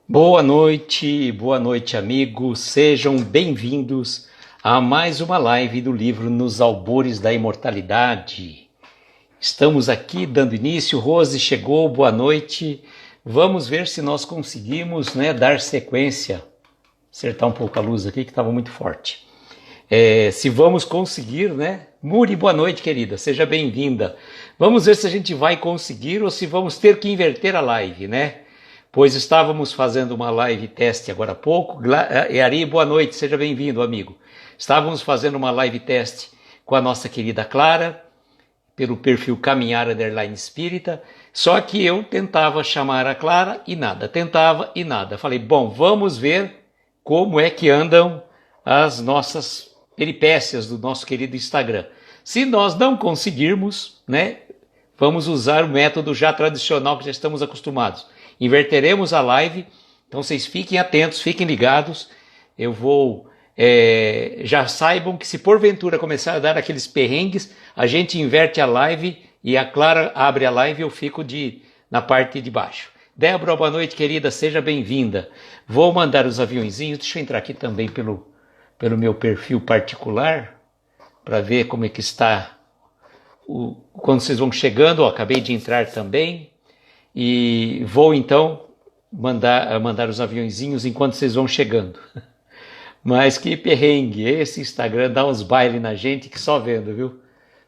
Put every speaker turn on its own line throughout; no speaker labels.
Boa noite, amigos. Sejam bem-vindos a mais uma live do livro Nos Albores da Imortalidade. Estamos aqui dando início. Rose chegou, boa noite. Vamos ver se nós conseguimos, dar sequência. Acertar um pouco a luz aqui que estava muito forte. Se vamos conseguir, Muri, boa noite, querida. Seja bem-vinda. Vamos ver se a gente vai conseguir ou se vamos ter que inverter a live, Pois estávamos fazendo uma live teste agora há pouco. Ari, boa noite, seja bem-vindo, amigo. Estávamos fazendo uma live teste com a nossa querida Clara, pelo perfil Caminhar Underline Espírita, só que eu tentava chamar a Clara e nada, tentava e nada. Falei, bom, vamos ver como é que andam as nossas peripécias do nosso querido Instagram. Se nós não conseguirmos, vamos usar o método já tradicional que já estamos acostumados. Inverteremos a live, então vocês fiquem atentos, fiquem ligados. Eu vou, já saibam que se porventura começar a dar aqueles perrengues, a gente inverte a live e a Clara abre a live e eu fico na parte de baixo. Débora, boa noite, querida, seja bem-vinda. Vou mandar os aviãozinhos, deixa eu entrar aqui também pelo meu perfil particular, para ver como é que está, quando vocês vão chegando. Acabei de entrar também. E vou então mandar os aviãozinhos enquanto vocês vão chegando. Mas que perrengue, esse Instagram dá uns bailes na gente que só vendo, viu?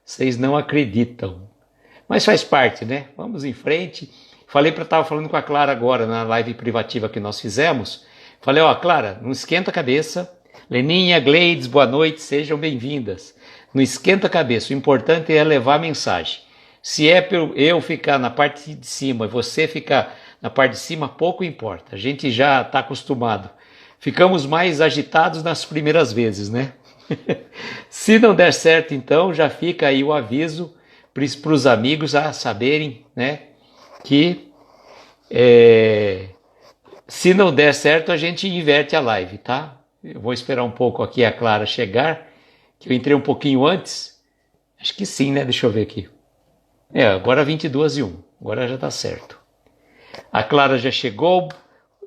Vocês não acreditam. Mas faz parte, Vamos em frente. Estava falando com a Clara agora na live privativa que nós fizemos. Falei, Clara, não esquenta a cabeça. Leninha, Gleides, boa noite, sejam bem-vindas. Não esquenta a cabeça, o importante é levar a mensagem. Se é eu ficar na parte de cima e você ficar na parte de cima, pouco importa. A gente já está acostumado. Ficamos mais agitados nas primeiras vezes, Se não der certo, então, já fica aí o aviso para os amigos a saberem, que se não der certo, a gente inverte a live, tá? Eu vou esperar um pouco aqui a Clara chegar, que eu entrei um pouquinho antes. Acho que sim, Deixa eu ver aqui. Agora 22h01, agora já está certo. A Clara já chegou,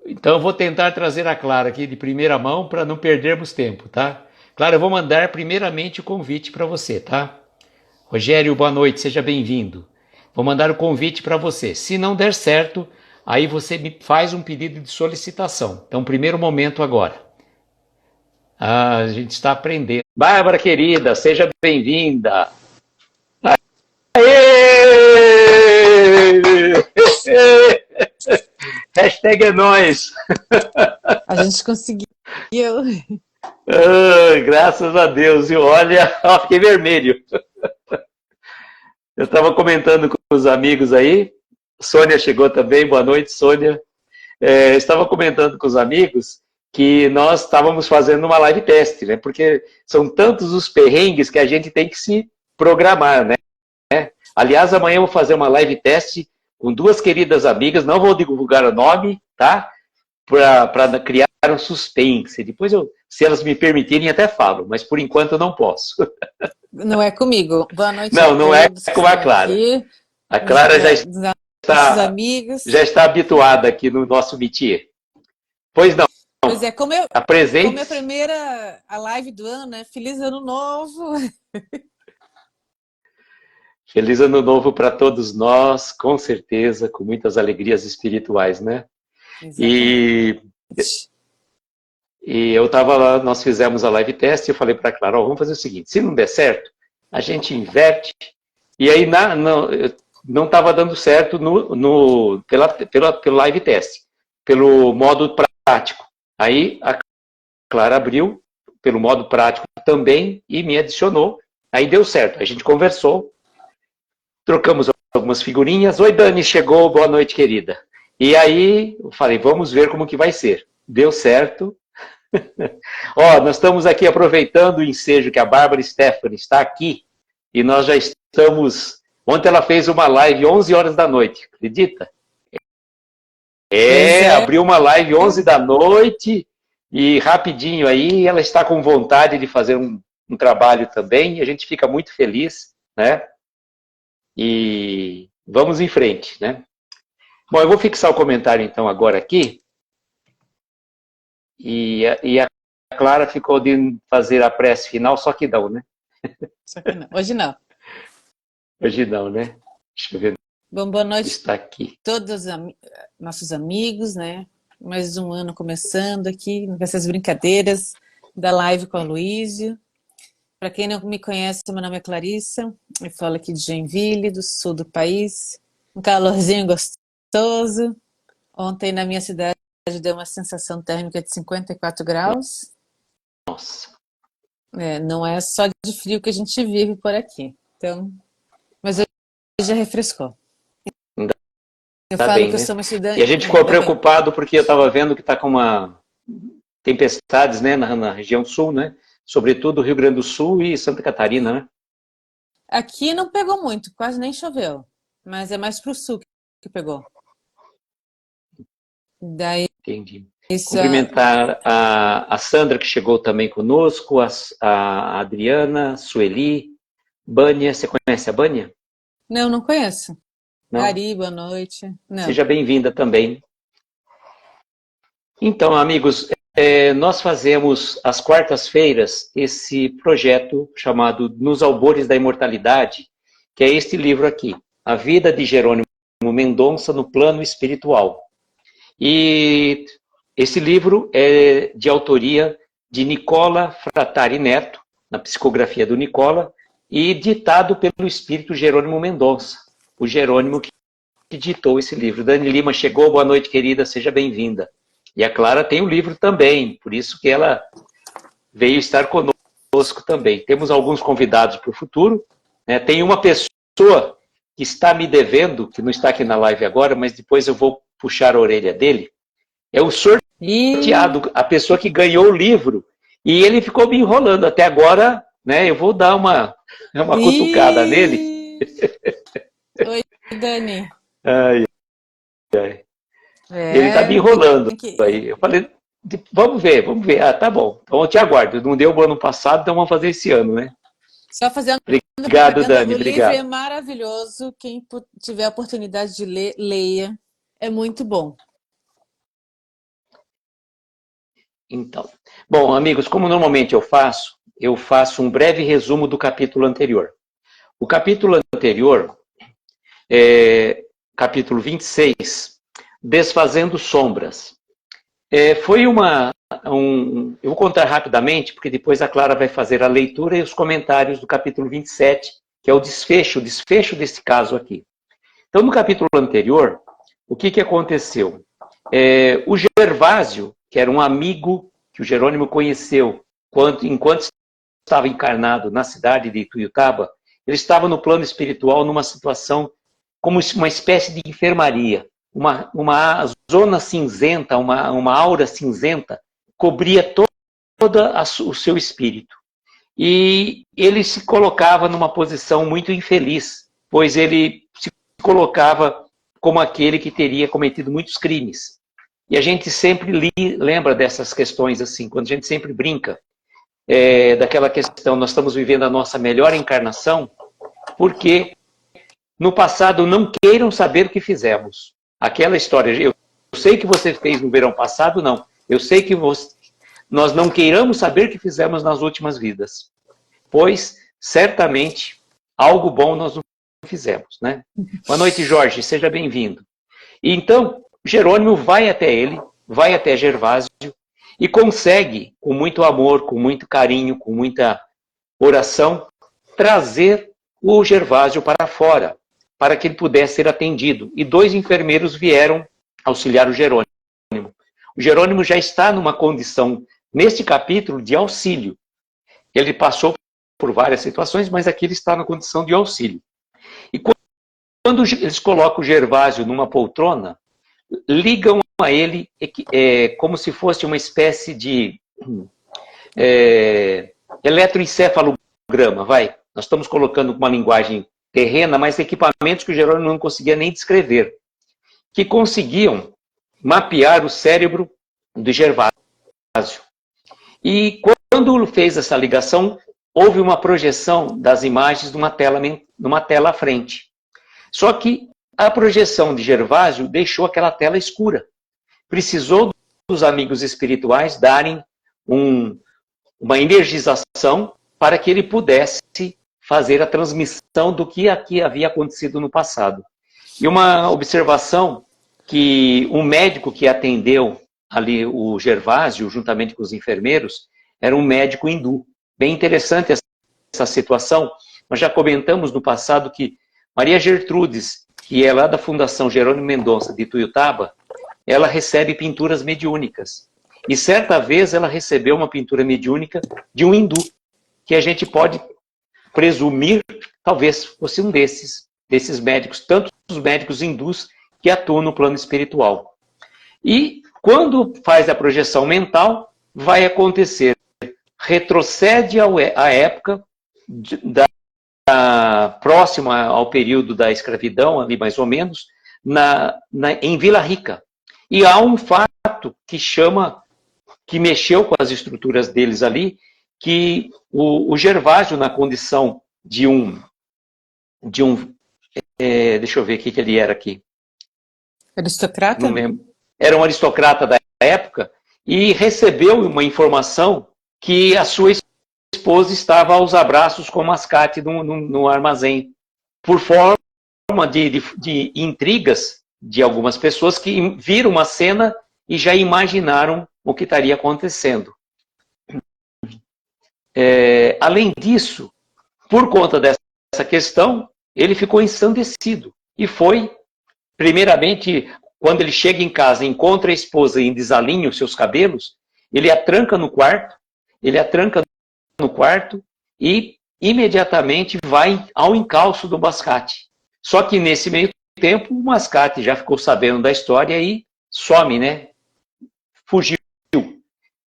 então eu vou tentar trazer a Clara aqui de primeira mão para não perdermos tempo, tá? Clara, eu vou mandar primeiramente o convite para você, tá? Rogério, boa noite, seja bem-vindo. Vou mandar o convite para você. Se não der certo, aí você me faz um pedido de solicitação. Então, primeiro momento agora. A gente está aprendendo. Bárbara, querida, seja bem-vinda. Hashtag é nóis.
A gente conseguiu.
Graças a Deus. E olha, fiquei vermelho. Eu estava comentando com os amigos aí. Sônia chegou também. Boa noite, Sônia. Estava comentando com os amigos que nós estávamos fazendo uma live teste, Porque são tantos os perrengues que a gente tem que se programar, Aliás, amanhã eu vou fazer uma live teste com duas queridas amigas, não vou divulgar o nome, tá? Para criar um suspense. Depois, se elas me permitirem, até falo, mas por enquanto eu não posso.
Não é comigo. Boa noite.
Não é com a Clara. Aqui. A Clara já está habituada aqui no nosso métier. Pois não.
Pois é, como é a primeira live do ano, Feliz Ano Novo.
Feliz Ano Novo para todos nós, com certeza, com muitas alegrias espirituais, E eu estava lá, nós fizemos a live teste e eu falei para a Clara, vamos fazer o seguinte, se não der certo, a gente inverte. E aí não estava dando certo pelo live teste, pelo modo prático. Aí a Clara abriu pelo modo prático também e me adicionou. Aí deu certo, a gente conversou. Trocamos algumas figurinhas. Oi, Dani, chegou. Boa noite, querida. E aí, eu falei, vamos ver como que vai ser. Deu certo. Nós estamos aqui aproveitando o ensejo que a Bárbara Stephanie está aqui. E nós já estamos... Ontem ela fez uma live 11 horas da noite. Acredita? Abriu uma live 11 da noite. E rapidinho aí, ela está com vontade de fazer um trabalho também. E a gente fica muito feliz, E vamos em frente, Bom, eu vou fixar o comentário então agora aqui. E a Clara ficou de fazer a prece final, só que não, né?
Só que não. Hoje não.
Hoje não, né? Deixa eu ver.
Bom, boa noite
Está aqui.
a todos nossos amigos, né? Mais um ano começando aqui, com essas brincadeiras da live com a Luísio. Para quem não me conhece, meu nome é Clarissa, eu falo aqui de Joinville, do sul do país. Um calorzinho gostoso. Ontem na minha cidade deu uma sensação térmica de 54 graus.
Nossa.
Não é só de frio que a gente vive por aqui. Então, mas hoje já refrescou. Eu falo
bem,
que eu
né?
sou uma estudante.
E a gente ficou preocupado porque eu estava vendo que está com uma tempestades, né, na região sul, né? Sobretudo Rio Grande do Sul e Santa Catarina, né?
Aqui não pegou muito, quase nem choveu. Mas é mais para o sul que pegou. Daí,
Entendi. Cumprimentar a Sandra, que chegou também conosco, a Adriana, Sueli, Bânia. Você conhece a Bânia?
Não conheço.
Não?
Ari, boa noite. Não.
Seja bem-vinda também. Então, amigos, nós fazemos às quartas-feiras esse projeto chamado Nos Albores da Imortalidade, que é este livro aqui, A Vida de Jerônimo Mendonça no Plano Espiritual. E esse livro é de autoria de Nicola Frattari Neto, na psicografia do Nicola, e ditado pelo espírito Jerônimo Mendonça, o Jerônimo que ditou esse livro. Dani Lima chegou, boa noite, querida, seja bem-vinda. E a Clara tem o livro também, por isso que ela veio estar conosco também. Temos alguns convidados para o futuro, né? Tem uma pessoa que está me devendo, que não está aqui na live agora, mas depois eu vou puxar a orelha dele. É o sorteado, a pessoa que ganhou o livro, e ele ficou me enrolando até agora, né? Eu vou dar uma cutucada nele.
Oi, Dani.
Ai. Ele está me enrolando. Aí eu falei, vamos ver. Ah, tá bom. Então eu te aguardo. Não deu o ano passado, então vamos fazer esse ano, né?
Só fazendo.
Obrigado, Dani.
O
obrigado.
livro é maravilhoso. Quem tiver a oportunidade de ler, leia. É muito bom.
Então, bom, amigos, como normalmente eu faço um breve resumo do capítulo anterior. O capítulo anterior, capítulo 26, Desfazendo Sombras. Foi eu vou contar rapidamente, porque depois a Clara vai fazer a leitura e os comentários do capítulo 27, que é o desfecho desse caso aqui. Então, no capítulo anterior, o que aconteceu? O Gervásio, que era um amigo que o Jerônimo conheceu enquanto estava encarnado na cidade de Ituiutaba, ele estava no plano espiritual numa situação como uma espécie de enfermaria. Uma zona cinzenta, uma aura cinzenta, cobria todo o seu espírito. E ele se colocava numa posição muito infeliz, pois ele se colocava como aquele que teria cometido muitos crimes. E a gente sempre lembra dessas questões assim, quando a gente sempre brinca daquela questão, nós estamos vivendo a nossa melhor encarnação, porque no passado não queiram saber o que fizemos. Aquela história, eu sei que você fez no verão passado, não. Eu sei que nós não queiramos saber o que fizemos nas últimas vidas. Pois, certamente, algo bom nós não fizemos, né? Boa noite, Jorge, seja bem-vindo. E então, Jerônimo vai até Gervásio, e consegue, com muito amor, com muito carinho, com muita oração, trazer o Gervásio para fora, para que ele pudesse ser atendido. E 2 enfermeiros vieram auxiliar o Jerônimo. O Jerônimo já está numa condição, neste capítulo, de auxílio. Ele passou por várias situações, mas aqui ele está na condição de auxílio. E quando eles colocam o Gervásio numa poltrona, ligam a ele como se fosse uma espécie de eletroencefalograma, Nós estamos colocando uma linguagem terrena, mas equipamentos que o Jerônimo não conseguia nem descrever, que conseguiam mapear o cérebro do Gervásio. E quando fez essa ligação, houve uma projeção das imagens numa tela à frente. Só que a projeção de Gervásio deixou aquela tela escura. Precisou os amigos espirituais darem uma energização para que ele pudesse fazer a transmissão do que aqui havia acontecido no passado. E uma observação que um médico que atendeu ali o Gervásio, juntamente com os enfermeiros, era um médico hindu. Bem interessante essa situação. Nós já comentamos no passado que Maria Gertrudes, que é lá da Fundação Jerônimo Mendonça de Tuiutaba, ela recebe pinturas mediúnicas. E certa vez ela recebeu uma pintura mediúnica de um hindu, que a gente pode presumir, talvez fosse um desses médicos, tanto os médicos hindus que atuam no plano espiritual. E quando faz a projeção mental, vai acontecer, retrocede à época próxima ao período da escravidão, ali mais ou menos, em Vila Rica. E há um fato que mexeu com as estruturas deles ali, que o Gervásio, na condição de deixa eu ver o que ele era aqui.
Aristocrata?
Não lembro. Era um aristocrata da época e recebeu uma informação que a sua esposa estava aos abraços com mascate no armazém, por forma de intrigas de algumas pessoas que viram uma cena e já imaginaram o que estaria acontecendo. Além disso, por conta dessa questão, ele ficou ensandecido e foi, primeiramente, quando ele chega em casa, encontra a esposa e desalinha os seus cabelos, ele a tranca no quarto e imediatamente vai ao encalço do mascate. Só que nesse meio tempo, o mascate já ficou sabendo da história e some, né? Fugiu.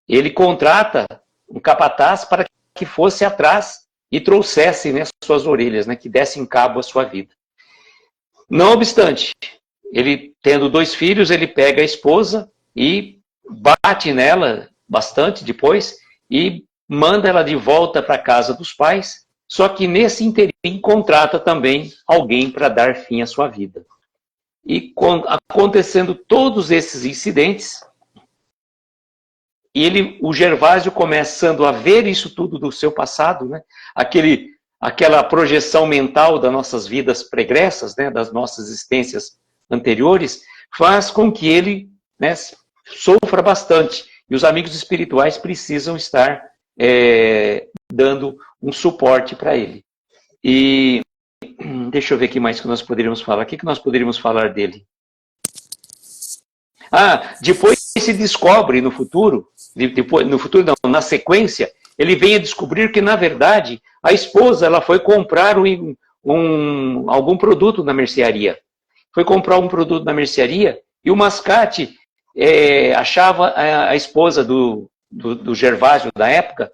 Ele contrata um capataz para que fosse atrás e trouxesse, né, suas orelhas, né, que dessem cabo à sua vida. Não obstante, ele tendo 2 filhos, ele pega a esposa e bate nela bastante depois e manda ela de volta para a casa dos pais, só que nesse interim contrata também alguém para dar fim à sua vida. E acontecendo todos esses incidentes, e o Gervásio começando a ver isso tudo do seu passado, né? Aquela projeção mental das nossas vidas pregressas, né? Das nossas existências anteriores, faz com que ele, né, sofra bastante. E os amigos espirituais precisam estar dando um suporte para ele. E deixa eu ver o que mais que nós poderíamos falar. O que nós poderíamos falar dele? Depois se descobre no futuro, na sequência, ele vem a descobrir que, na verdade, a esposa ela foi comprar algum produto na mercearia. Foi comprar um produto na mercearia e o mascate achava a esposa do Gervásio da época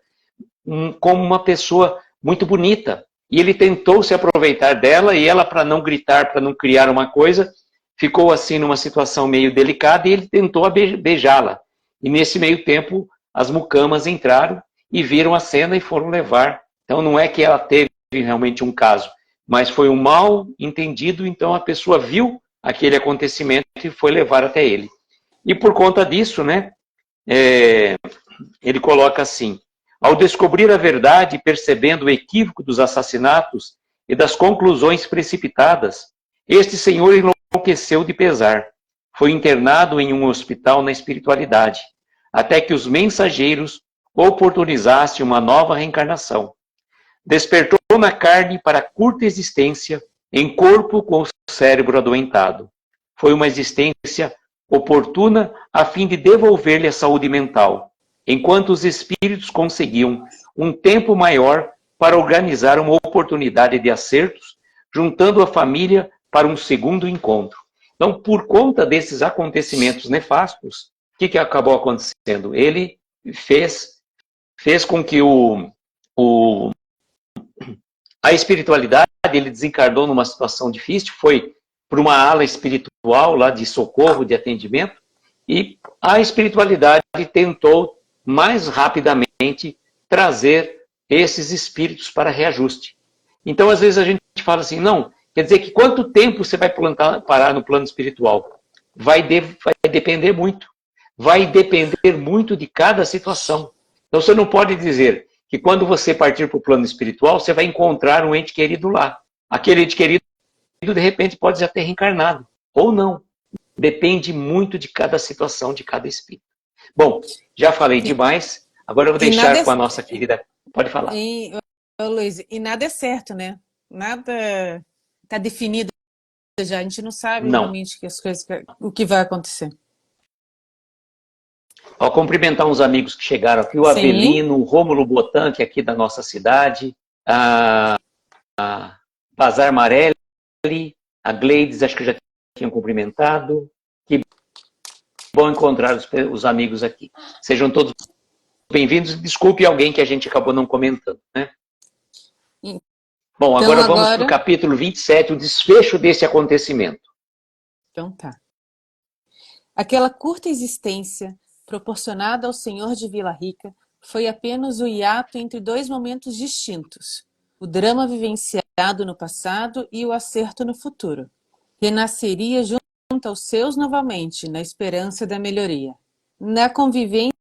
como uma pessoa muito bonita. E ele tentou se aproveitar dela e ela, para não gritar, para não criar uma coisa, ficou assim numa situação meio delicada e ele tentou beijá-la. E nesse meio tempo, as mucamas entraram e viram a cena e foram levar. Então não é que ela teve realmente um caso, mas foi um mal entendido, então a pessoa viu aquele acontecimento e foi levar até ele. E por conta disso, né, ele coloca assim: ao descobrir a verdade, percebendo o equívoco dos assassinatos e das conclusões precipitadas, este senhor enlouqueceu de pesar. Foi internado em um hospital na espiritualidade, até que os mensageiros oportunizassem uma nova reencarnação. Despertou na carne para a curta existência, em corpo com o cérebro adoentado. Foi uma existência oportuna a fim de devolver-lhe a saúde mental, enquanto os espíritos conseguiam um tempo maior para organizar uma oportunidade de acertos, juntando a família para um segundo encontro. Então, por conta desses acontecimentos nefastos, o que acabou acontecendo? Ele fez com que a espiritualidade, ele desencarnou numa situação difícil, foi para uma ala espiritual lá de socorro, de atendimento, e a espiritualidade tentou mais rapidamente trazer esses espíritos para reajuste. Então, às vezes a gente fala assim, não, quer dizer que quanto tempo você vai parar no plano espiritual? Vai depender muito. vai depender muito de cada situação. Então você não pode dizer que quando você partir para o plano espiritual, você vai encontrar um ente querido lá. Aquele ente querido, de repente, pode já ter reencarnado, ou não. Depende muito de cada situação, de cada espírito. Bom, já falei demais, agora eu vou deixar com a nossa querida... Pode falar.
Luiz, e nada é certo, né? Nada está definido já, a gente não sabe realmente que as coisas, o que vai acontecer.
Vou cumprimentar uns amigos que chegaram aqui, o
Sim.
Avelino, o Rômulo Botan, que é aqui da nossa cidade, a Bazar Marelli, a Gleides, acho que já tinham cumprimentado. Que bom encontrar os amigos aqui. Sejam todos bem-vindos. Desculpe alguém que a gente acabou não comentando, né? Bom, agora vamos para o capítulo 27, o desfecho desse acontecimento.
Então tá. Aquela curta existência proporcionada ao senhor de Vila Rica foi apenas o hiato entre dois momentos distintos, o drama vivenciado no passado e o acerto no futuro. Renasceria junto aos seus novamente, na esperança da melhoria. Na convivência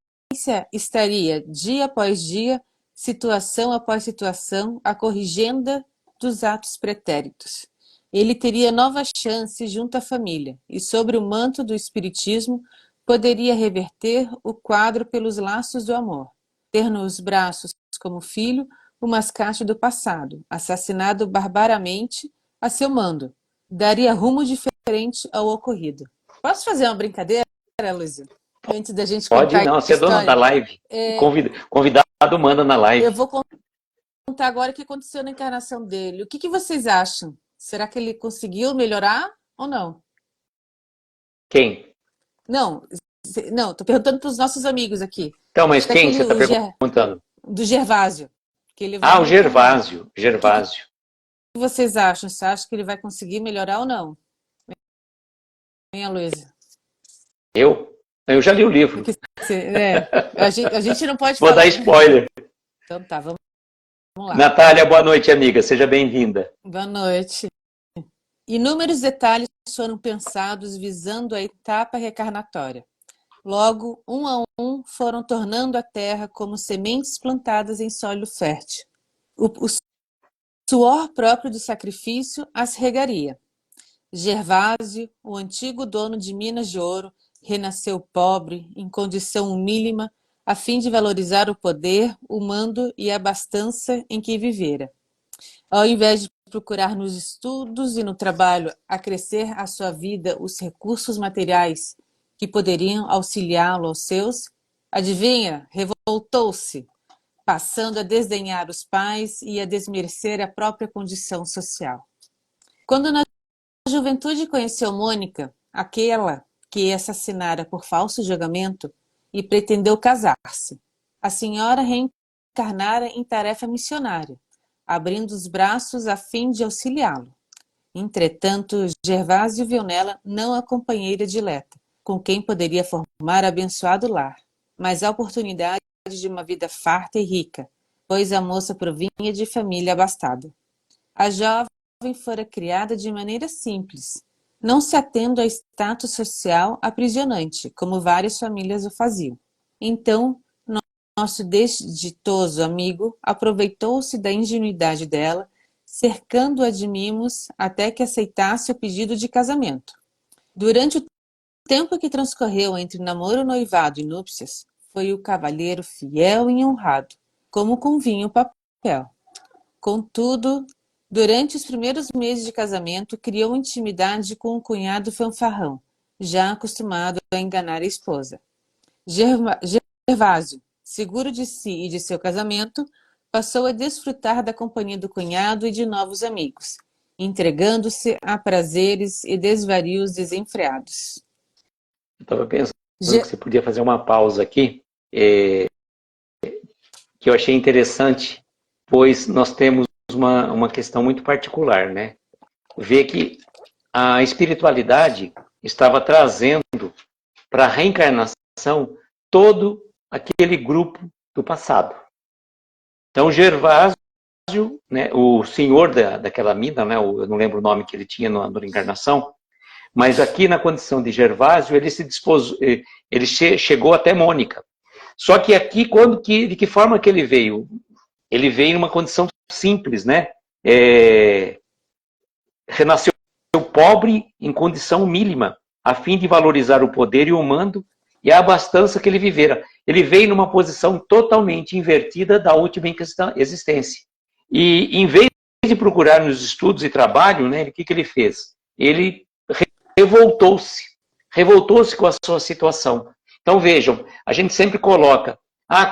estaria, dia após dia, situação após situação, a corrigenda dos atos pretéritos. Ele teria novas chances junto à família e, sobre o manto do espiritismo, poderia reverter o quadro pelos laços do amor. Ter nos braços, como filho, o mascate do passado, assassinado barbaramente a seu mando. Daria rumo diferente ao ocorrido. Posso fazer uma brincadeira, Luísa? Antes da gente contar
Pode, não, você é dona da live. Convidado manda na live.
Eu vou contar agora o que aconteceu na encarnação dele. O que vocês acham? Será que ele conseguiu melhorar ou não?
Quem?
Não, tô perguntando para os nossos amigos aqui.
Então, mas quem você está perguntando?
Do Gervásio. Que ele
o Gervásio. Gervásio.
O que vocês acham? Você acha que ele vai conseguir melhorar ou não? Vem, Luísa.
Eu já li o livro.
A gente não pode
falar. Vou dar spoiler.
Então tá, vamos lá.
Natália, boa noite, amiga. Seja bem-vinda.
Boa noite. Inúmeros detalhes foram pensados visando a etapa reencarnatória. Logo, um a um, foram tornando a terra como sementes plantadas em solo fértil. O suor próprio do sacrifício as regaria. Gervásio, o antigo dono de Minas de Ouro, renasceu pobre, em condição humílima, a fim de valorizar o poder, o mando e a abastança em que vivera. Ao invés de procurar nos estudos e no trabalho acrescer à sua vida os recursos materiais que poderiam auxiliá-lo aos seus, adivinha, revoltou-se, passando a desdenhar os pais e a desmerecer a própria condição social. Quando na juventude conheceu Mônica, aquela que assassinara por falso julgamento, e pretendeu casar-se, a senhora reencarnara em tarefa missionária, abrindo os braços a fim de auxiliá-lo. Entretanto, Gervásio viu nela não a companheira dileta, com quem poderia formar abençoado lar, mas a oportunidade de uma vida farta e rica, pois a moça provinha de família abastada. A jovem fora criada de maneira simples, não se atendo ao status social aprisionante, como várias famílias o faziam. Então, nosso desditoso amigo aproveitou-se da ingenuidade dela, cercando-a de mimos até que aceitasse o pedido de casamento. Durante o tempo que transcorreu entre namoro, noivado e núpcias, foi o cavalheiro fiel e honrado, como convinha o papel. Contudo, durante os primeiros meses de casamento, criou intimidade com um cunhado fanfarrão, já acostumado a enganar a esposa. Gervásio, seguro de si e de seu casamento, passou a desfrutar da companhia do cunhado e de novos amigos, entregando-se a prazeres e desvarios desenfreados.
Eu estava pensando que você podia fazer uma pausa aqui, que eu achei interessante, pois nós temos uma questão muito particular, né? Ver que a espiritualidade estava trazendo para a reencarnação todo aquele grupo do passado. Então, Gervásio, né, o senhor daquela mina, né, eu não lembro o nome que ele tinha na reencarnação, Mas aqui na condição de Gervásio, ele se dispôs, ele chegou até Mônica. Só que aqui, de que forma que ele veio? Ele veio numa condição simples, né? Renasceu pobre em condição mínima, a fim de valorizar o poder e o mando e a abastança que ele vivera. Ele veio numa posição totalmente invertida da última existência. E em vez de procurar nos estudos e trabalho, né, o que ele fez? Ele revoltou-se com a sua situação. Então vejam, a gente sempre coloca,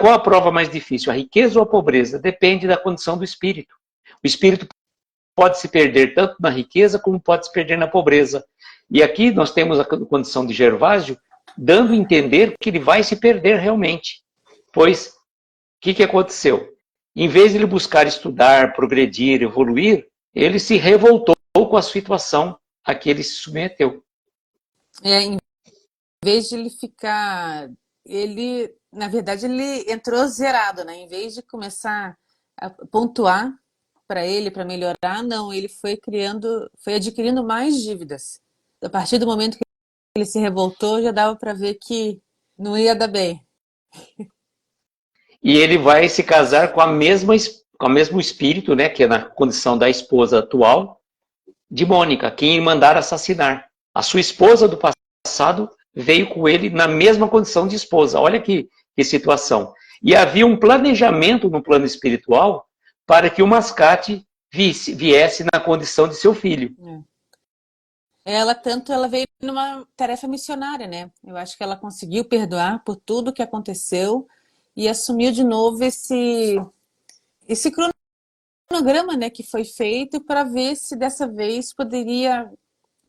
qual a prova mais difícil, a riqueza ou a pobreza? Depende da condição do espírito. O espírito pode se perder tanto na riqueza como pode se perder na pobreza. E aqui nós temos a condição de Gervásio dando a entender que ele vai se perder realmente. Pois, o que aconteceu? Em vez de ele buscar estudar, progredir, evoluir, ele se revoltou com a situação a que ele se submeteu.
Em vez de ele ficar... na verdade, ele entrou zerado, né? Em vez de começar a pontuar para ele, para melhorar, não, ele foi adquirindo mais dívidas. A partir do momento que ele se revoltou, já dava para ver que não ia dar bem.
E ele vai se casar com o mesmo espírito, né, que é na condição da esposa atual, de Mônica, quem mandaram assassinar. A sua esposa do passado veio com ele na mesma condição de esposa. Olha que situação. E havia um planejamento no plano espiritual para que o Mascate viesse na condição de seu filho.
Ela veio numa tarefa missionária, né? Eu acho que ela conseguiu perdoar por tudo que aconteceu e assumiu de novo esse cronograma, né, que foi feito para ver se dessa vez poderia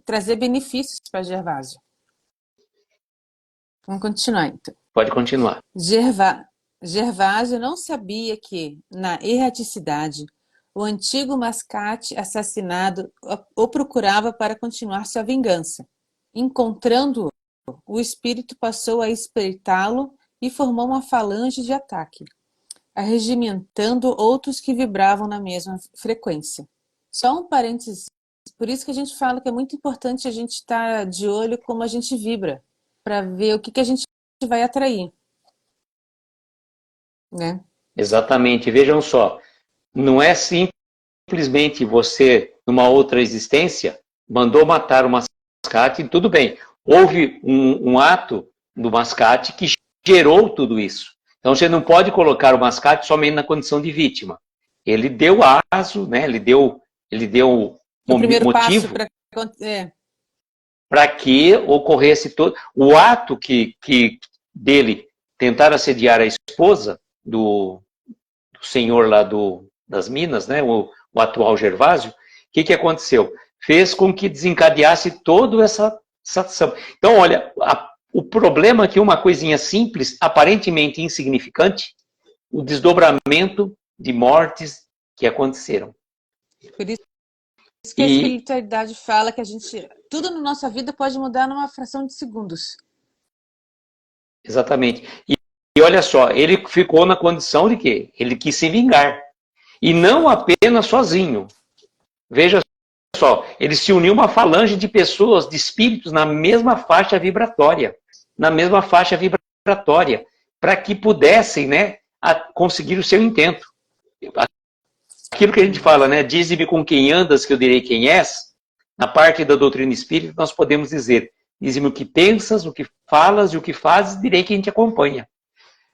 trazer benefícios para Gervásio. Vamos continuar, então.
Pode continuar.
Gervásio não sabia que, na erraticidade, o antigo Mascate assassinado o procurava para continuar sua vingança. Encontrando-o, o espírito passou a espreitá-lo e formou uma falange de ataque, arregimentando outros que vibravam na mesma frequência. Só um parênteses, por isso que a gente fala que é muito importante a gente estar de olho como a gente vibra, para ver o que a gente vai atrair. Né?
Exatamente. Vejam só, não é simplesmente você, numa outra existência, mandou matar o Mascate, tudo bem. Houve um ato do Mascate que gerou tudo isso. Então você não pode colocar o Mascate somente na condição de vítima. Ele deu aso, né? Ele deu
o primeiro
motivo
passo
para que ocorresse todo o ato que dele tentar assediar a esposa do senhor lá das Minas, né? O atual Gervásio. O que aconteceu? Fez com que desencadeasse toda essa ação. Então, olha, o problema aqui é uma coisinha simples, aparentemente insignificante, o desdobramento de mortes que aconteceram.
Por isso que a espiritualidade fala que tudo na nossa vida pode mudar numa fração de segundos.
Exatamente. E olha só, ele ficou na condição de quê? Ele quis se vingar. E não apenas sozinho. Veja só, ele se uniu a uma falange de pessoas, de espíritos na mesma faixa vibratória. Para que pudessem, né, conseguir o seu intento. Aquilo que a gente fala, né, dize-me com quem andas que eu direi quem és. Na parte da doutrina espírita nós podemos dizer, dize-me o que pensas, o que falas e o que fazes, direi quem te acompanha.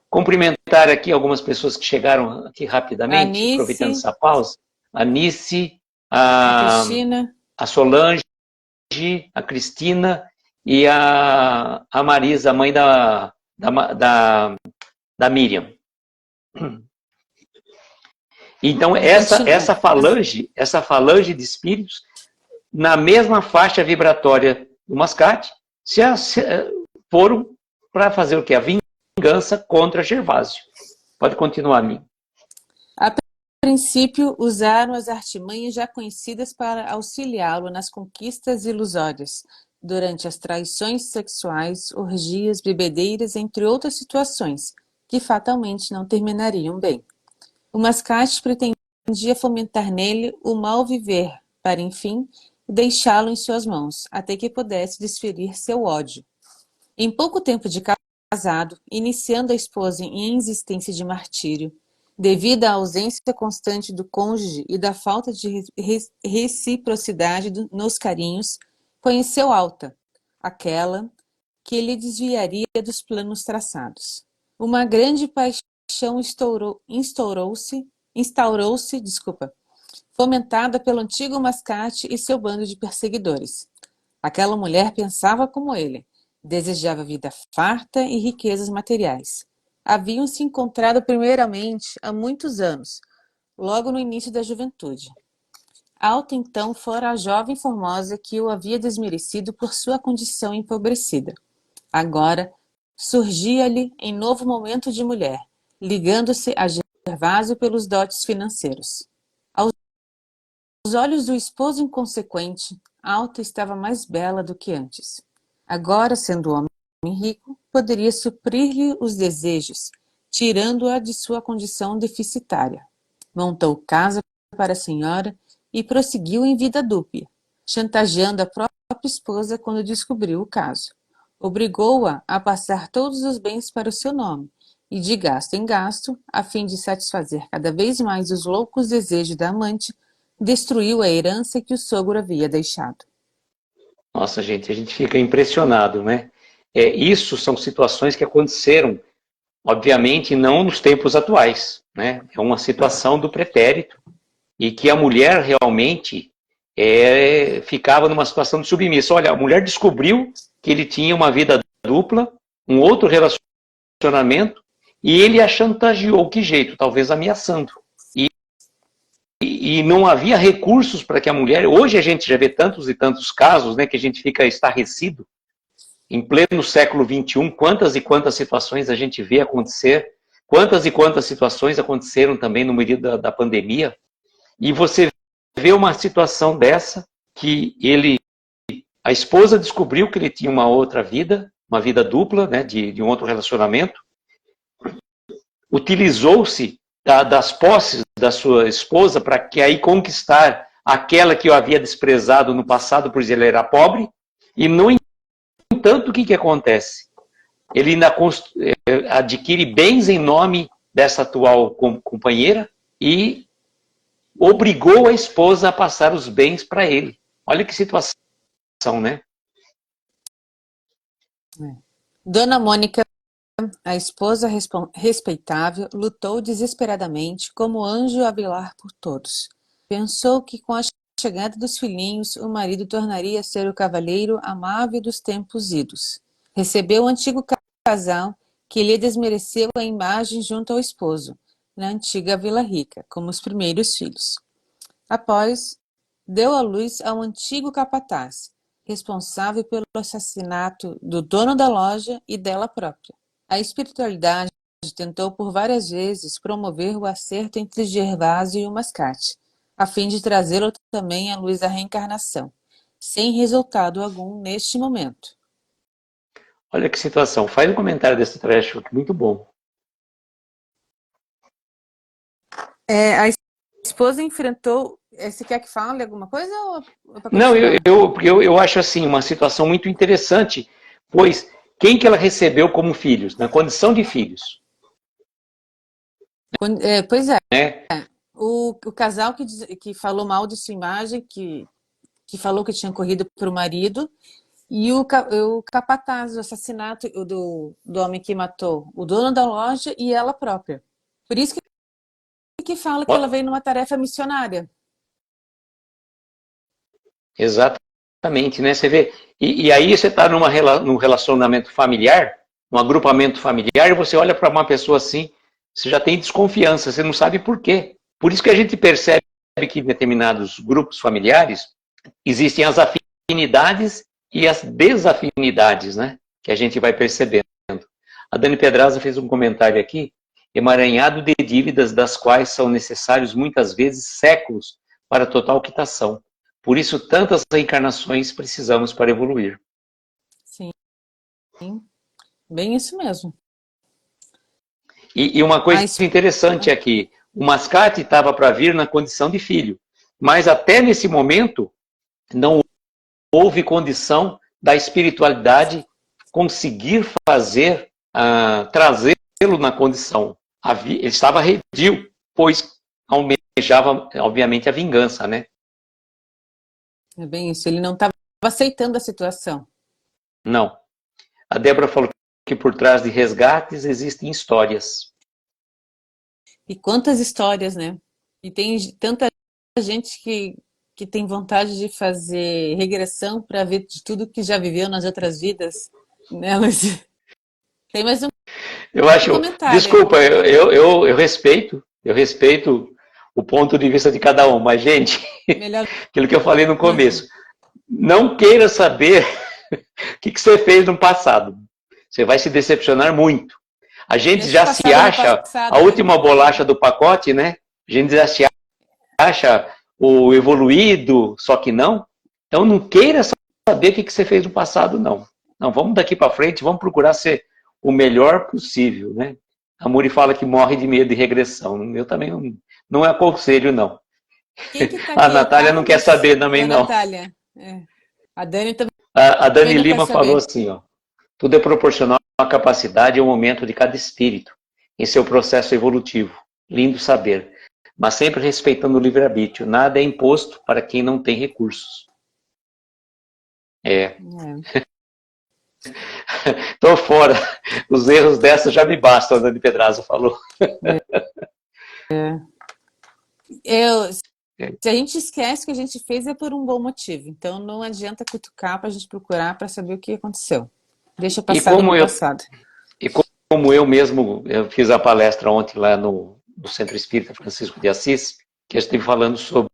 Cumprimentar aqui algumas pessoas que chegaram aqui rapidamente, aproveitando essa pausa. A Nice, a Solange, a Cristina e a Marisa, a mãe da Miriam. Então, essa falange de espíritos, na mesma faixa vibratória do Mascate, foram para fazer o quê? A vingança contra Gervásio. Pode continuar, Minha.
A princípio, usaram as artimanhas já conhecidas para auxiliá-lo nas conquistas ilusórias, durante as traições sexuais, orgias, bebedeiras, entre outras situações, que fatalmente não terminariam bem. O Mascate pretendia fomentar nele o mal viver, para, enfim, e deixá-lo em suas mãos, até que pudesse desferir seu ódio. Em pouco tempo de casado, iniciando a esposa em existência de martírio, devido à ausência constante do cônjuge e da falta de reciprocidade nos carinhos, conheceu Alta, aquela que lhe desviaria dos planos traçados. Uma grande paixão instaurou-se, fomentada pelo antigo Mascate e seu bando de perseguidores. Aquela mulher pensava como ele, desejava vida farta e riquezas materiais. Haviam se encontrado primeiramente há muitos anos, logo no início da juventude. Alta então fora a jovem formosa que o havia desmerecido por sua condição empobrecida. Agora surgia-lhe em novo momento de mulher, ligando-se a Gervásio pelos dotes financeiros. Aos olhos do esposo inconsequente, Alta estava mais bela do que antes. Agora, sendo homem rico, poderia suprir-lhe os desejos, tirando-a de sua condição deficitária. Montou casa para a senhora e prosseguiu em vida dúbia, chantageando a própria esposa quando descobriu o caso. Obrigou-a a passar todos os bens para o seu nome, e de gasto em gasto, a fim de satisfazer cada vez mais os loucos desejos da amante, destruiu a herança que o sogro havia deixado.
Nossa, gente, a gente fica impressionado, né? Isso são situações que aconteceram, obviamente, não nos tempos atuais, né? É uma situação do pretérito e que a mulher realmente ficava numa situação de submissa. Olha, a mulher descobriu que ele tinha uma vida dupla, um outro relacionamento, e ele a chantageou. Que jeito? Talvez ameaçando. E não havia recursos para que a mulher... Hoje a gente já vê tantos e tantos casos, né, que a gente fica estarrecido. Em pleno século XXI, quantas e quantas situações a gente vê acontecer, quantas e quantas situações aconteceram também no meio da pandemia, e você vê uma situação dessa, que a esposa descobriu que ele tinha uma outra vida, uma vida dupla, né, de um outro relacionamento, utilizou-se das posses da sua esposa para que aí conquistar aquela que o havia desprezado no passado, pois ele era pobre, e no entanto, o que acontece? Ele ainda adquire bens em nome dessa atual companheira e obrigou a esposa a passar os bens para ele. Olha que situação, né?
Dona Mônica, a esposa respeitável, lutou desesperadamente como anjo a velar por todos. Pensou que com a chegada dos filhinhos, o marido tornaria a ser o cavalheiro amável dos tempos idos. Recebeu o antigo casal, que lhe desmereceu a imagem junto ao esposo, na antiga Vila Rica, como os primeiros filhos. Após, deu à luz ao antigo capataz, responsável pelo assassinato do dono da loja e dela própria. A espiritualidade tentou por várias vezes promover o acerto entre Gervásio e o Mascate, a fim de trazê-lo também à luz da reencarnação, sem resultado algum neste momento.
Olha que situação. Faz um comentário desse trecho, muito bom.
A esposa enfrentou... Você quer que fale alguma coisa?
Não, eu acho assim, uma situação muito interessante, pois quem que ela recebeu como filhos? Na condição de filhos.
Pois é.
Né?
O casal que falou mal de sua imagem, que falou que tinha corrido para o marido, e o capataz, o assassinato do homem que matou o dono da loja e ela própria. Por isso que fala que ela veio numa tarefa missionária.
Exatamente, né? Você vê, e aí você está num relacionamento familiar, num agrupamento familiar, e você olha para uma pessoa assim, você já tem desconfiança, você não sabe por quê. Por isso que a gente percebe que em determinados grupos familiares existem as afinidades e as desafinidades, né? Que a gente vai percebendo. A Dani Pedraza fez um comentário aqui, emaranhado de dívidas das quais são necessários muitas vezes séculos para total quitação. Por isso, tantas reencarnações precisamos para evoluir.
Sim, bem isso mesmo.
E uma coisa interessante é que o Mascate estava para vir na condição de filho, mas até nesse momento, Não houve condição da espiritualidade conseguir fazer, trazê-lo na condição. Ele estava arredio, pois almejava, obviamente, a vingança, né?
É bem isso, ele não estava aceitando a situação.
Não. A Débora falou que por trás de resgates existem histórias.
E quantas histórias, né? E tem tanta gente que tem vontade de fazer regressão para ver de tudo que já viveu nas outras vidas, né, Luiz? Tem mais um
Eu acho,
comentário.
desculpa, eu respeito o ponto de vista de cada um, mas, gente,
Melhor.
aquilo que eu falei no começo, não queira saber o que você fez no passado. Você vai se decepcionar muito. A gente
Deixa
já se acha a última bolacha do pacote, né? A gente já se acha o evoluído, só que não. Então não queira saber o que você fez no passado, não. Não, vamos daqui para frente, vamos procurar ser o melhor possível, né? A Muri fala que morre de medo de regressão. Eu também não aconselho, não.
Quem que tá
A
aqui? O
Natália não quer
Carlos
saber
ou
também,
a
não.
Natália? É. A Dani
A
também
Dani
não quer
Lima falou
saber.
assim, ó. Tudo é proporcional à capacidade e ao momento de cada espírito, em seu processo evolutivo. Lindo saber. Mas sempre respeitando o livre-arbítrio. Nada é imposto para quem não tem recursos. É. Tô fora. Os erros dessa já me bastam, a Dani Pedraza falou.
Se a gente esquece o que a gente fez é por um bom motivo. Então não adianta cutucar para a gente procurar para saber o que aconteceu. Deixa passado no passado.
E como eu mesmo, eu fiz a palestra ontem lá no Centro Espírita Francisco de Assis, que eu estive falando sobre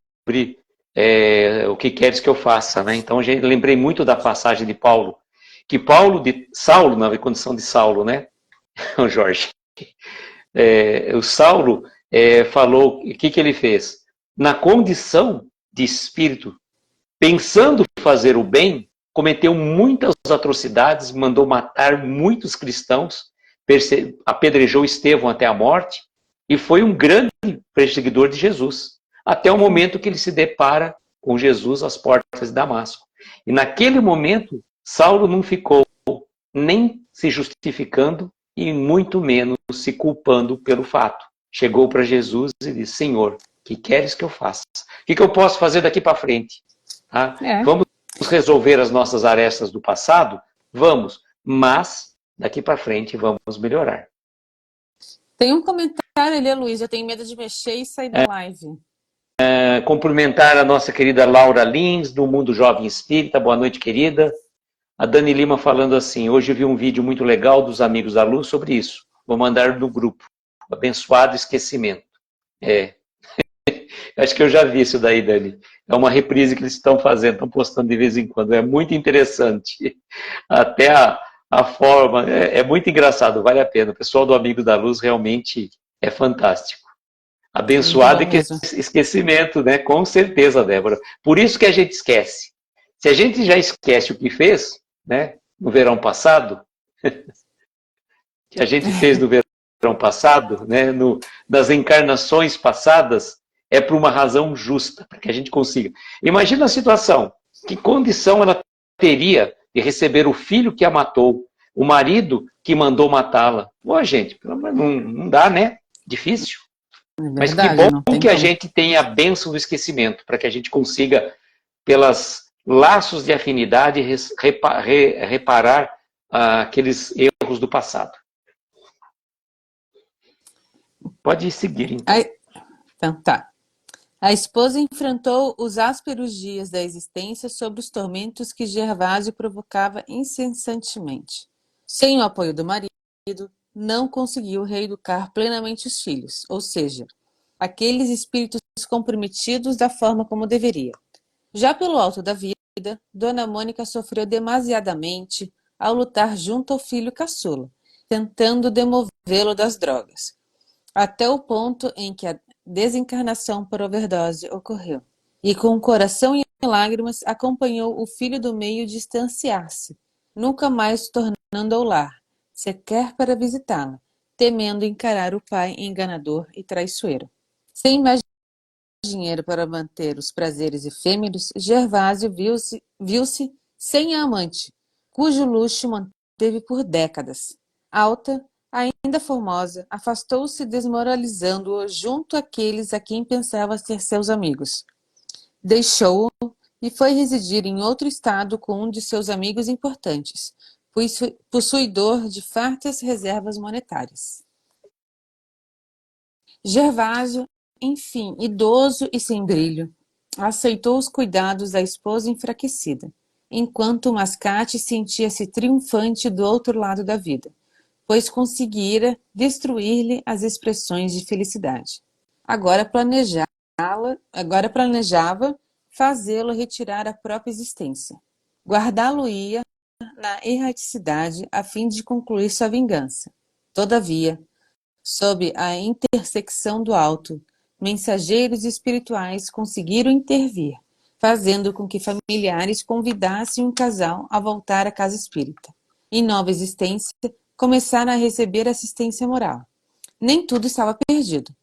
o que queres que eu faça, né? Então, eu lembrei muito da passagem de Paulo, que Saulo, na condição de Saulo, né? O Jorge. O Saulo falou, o que ele fez? Na condição de espírito, pensando fazer o bem, cometeu muitas atrocidades, mandou matar muitos cristãos, apedrejou Estevão até a morte e foi um grande perseguidor de Jesus, até o momento que ele se depara com Jesus às portas de Damasco. E naquele momento, Saulo não ficou nem se justificando e muito menos se culpando pelo fato. Chegou para Jesus e disse: Senhor, o que queres que eu faça? O que eu posso fazer daqui para frente? Tá? Vamos resolver as nossas arestas do passado? Vamos, mas daqui para frente vamos melhorar.
Tem um comentário ali, Luiz, eu tenho medo de mexer e sair da live.
Cumprimentar a nossa querida Laura Lins, do Mundo Jovem Espírita. Boa noite, querida. A Dani Lima falando assim: hoje eu vi um vídeo muito legal dos Amigos da Luz sobre isso. Vou mandar no grupo. Abençoado esquecimento. Acho que eu já vi isso daí, Dani. É uma reprise que eles estão fazendo, estão postando de vez em quando. É muito interessante. Até a forma, é muito engraçado, vale a pena. O pessoal do Amigo da Luz realmente é fantástico. Abençoado e esquecimento, né? Com certeza, Débora. Por isso que a gente esquece. Se a gente já esquece o que fez, né? No verão passado, que a gente fez no verão passado, né? Das encarnações passadas, é por uma razão justa, para que a gente consiga. Imagina a situação, que condição ela teria de receber o filho que a matou, o marido que mandou matá-la. Pô, gente, não dá, né? Difícil. Mas que bom que a gente tenha a bênção do esquecimento, para que a gente consiga, pelos laços de afinidade, reparar aqueles erros do passado. Pode seguir, então.
Então, tá. A esposa enfrentou os ásperos dias da existência sob os tormentos que Gervásio provocava incessantemente. Sem o apoio do marido, não conseguiu reeducar plenamente os filhos, ou seja, aqueles espíritos comprometidos da forma como deveria. Já pelo alto da vida, Dona Mônica sofreu demasiadamente ao lutar junto ao filho caçula, tentando demovê-lo das drogas, até o ponto em que a desencarnação por overdose ocorreu. E com o coração em lágrimas, acompanhou o filho do meio distanciar-se, nunca mais tornando ao lar, sequer para visitá-la, temendo encarar o pai enganador e traiçoeiro. Sem dinheiro para manter os prazeres efêmeros, Gervásio viu-se sem a amante, cujo luxo manteve por décadas. Alta, ainda formosa, afastou-se desmoralizando-o junto àqueles a quem pensava ser seus amigos. Deixou-o e foi residir em outro estado com um de seus amigos importantes, possuidor de fartas reservas monetárias. Gervásio, enfim, idoso e sem brilho, aceitou os cuidados da esposa enfraquecida, enquanto o Mascate sentia-se triunfante do outro lado da vida, pois conseguira destruir-lhe as expressões de felicidade. Agora planejava fazê-lo retirar a própria existência. Guardá-lo-ia na erraticidade a fim de concluir sua vingança. Todavia, sob a intersecção do alto, mensageiros espirituais conseguiram intervir, fazendo com que familiares convidassem um casal a voltar à casa espírita. Em nova existência, começaram a receber assistência moral. Nem tudo estava perdido.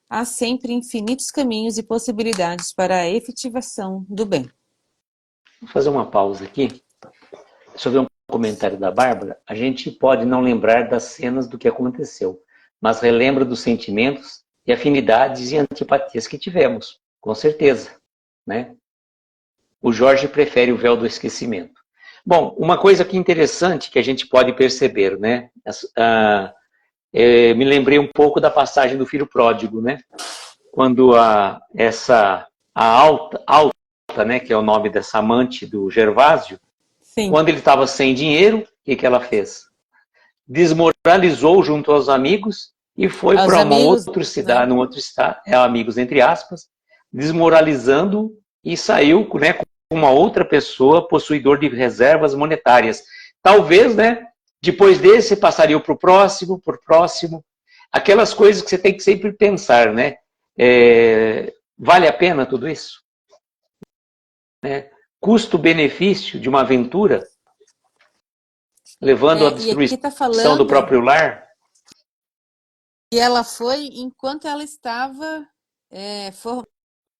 Há sempre infinitos caminhos e possibilidades para a efetivação do bem.
Vou fazer uma pausa aqui. Sobre um comentário da Bárbara, a gente pode não lembrar das cenas do que aconteceu, mas relembra dos sentimentos e afinidades e antipatias que tivemos, com certeza, né? O Jorge prefere o véu do esquecimento. Bom, uma coisa que interessante que a gente pode perceber, né? Me lembrei um pouco da passagem do filho pródigo, né? Quando a alta, né, que é o nome dessa amante do Gervásio, sim, quando ele estava sem dinheiro, o que ela fez? Desmoralizou junto aos amigos e foi para uma outra cidade, num outro estado, amigos entre aspas, desmoralizando e saiu, né, com uma outra pessoa possuidor de reservas monetárias. Talvez, né, depois desse passaria por próximo. Aquelas coisas que você tem que sempre pensar, né? Vale a pena tudo isso? Né? Custo-benefício de uma aventura, levando à destruição do próprio lar?
E ela foi enquanto ela estava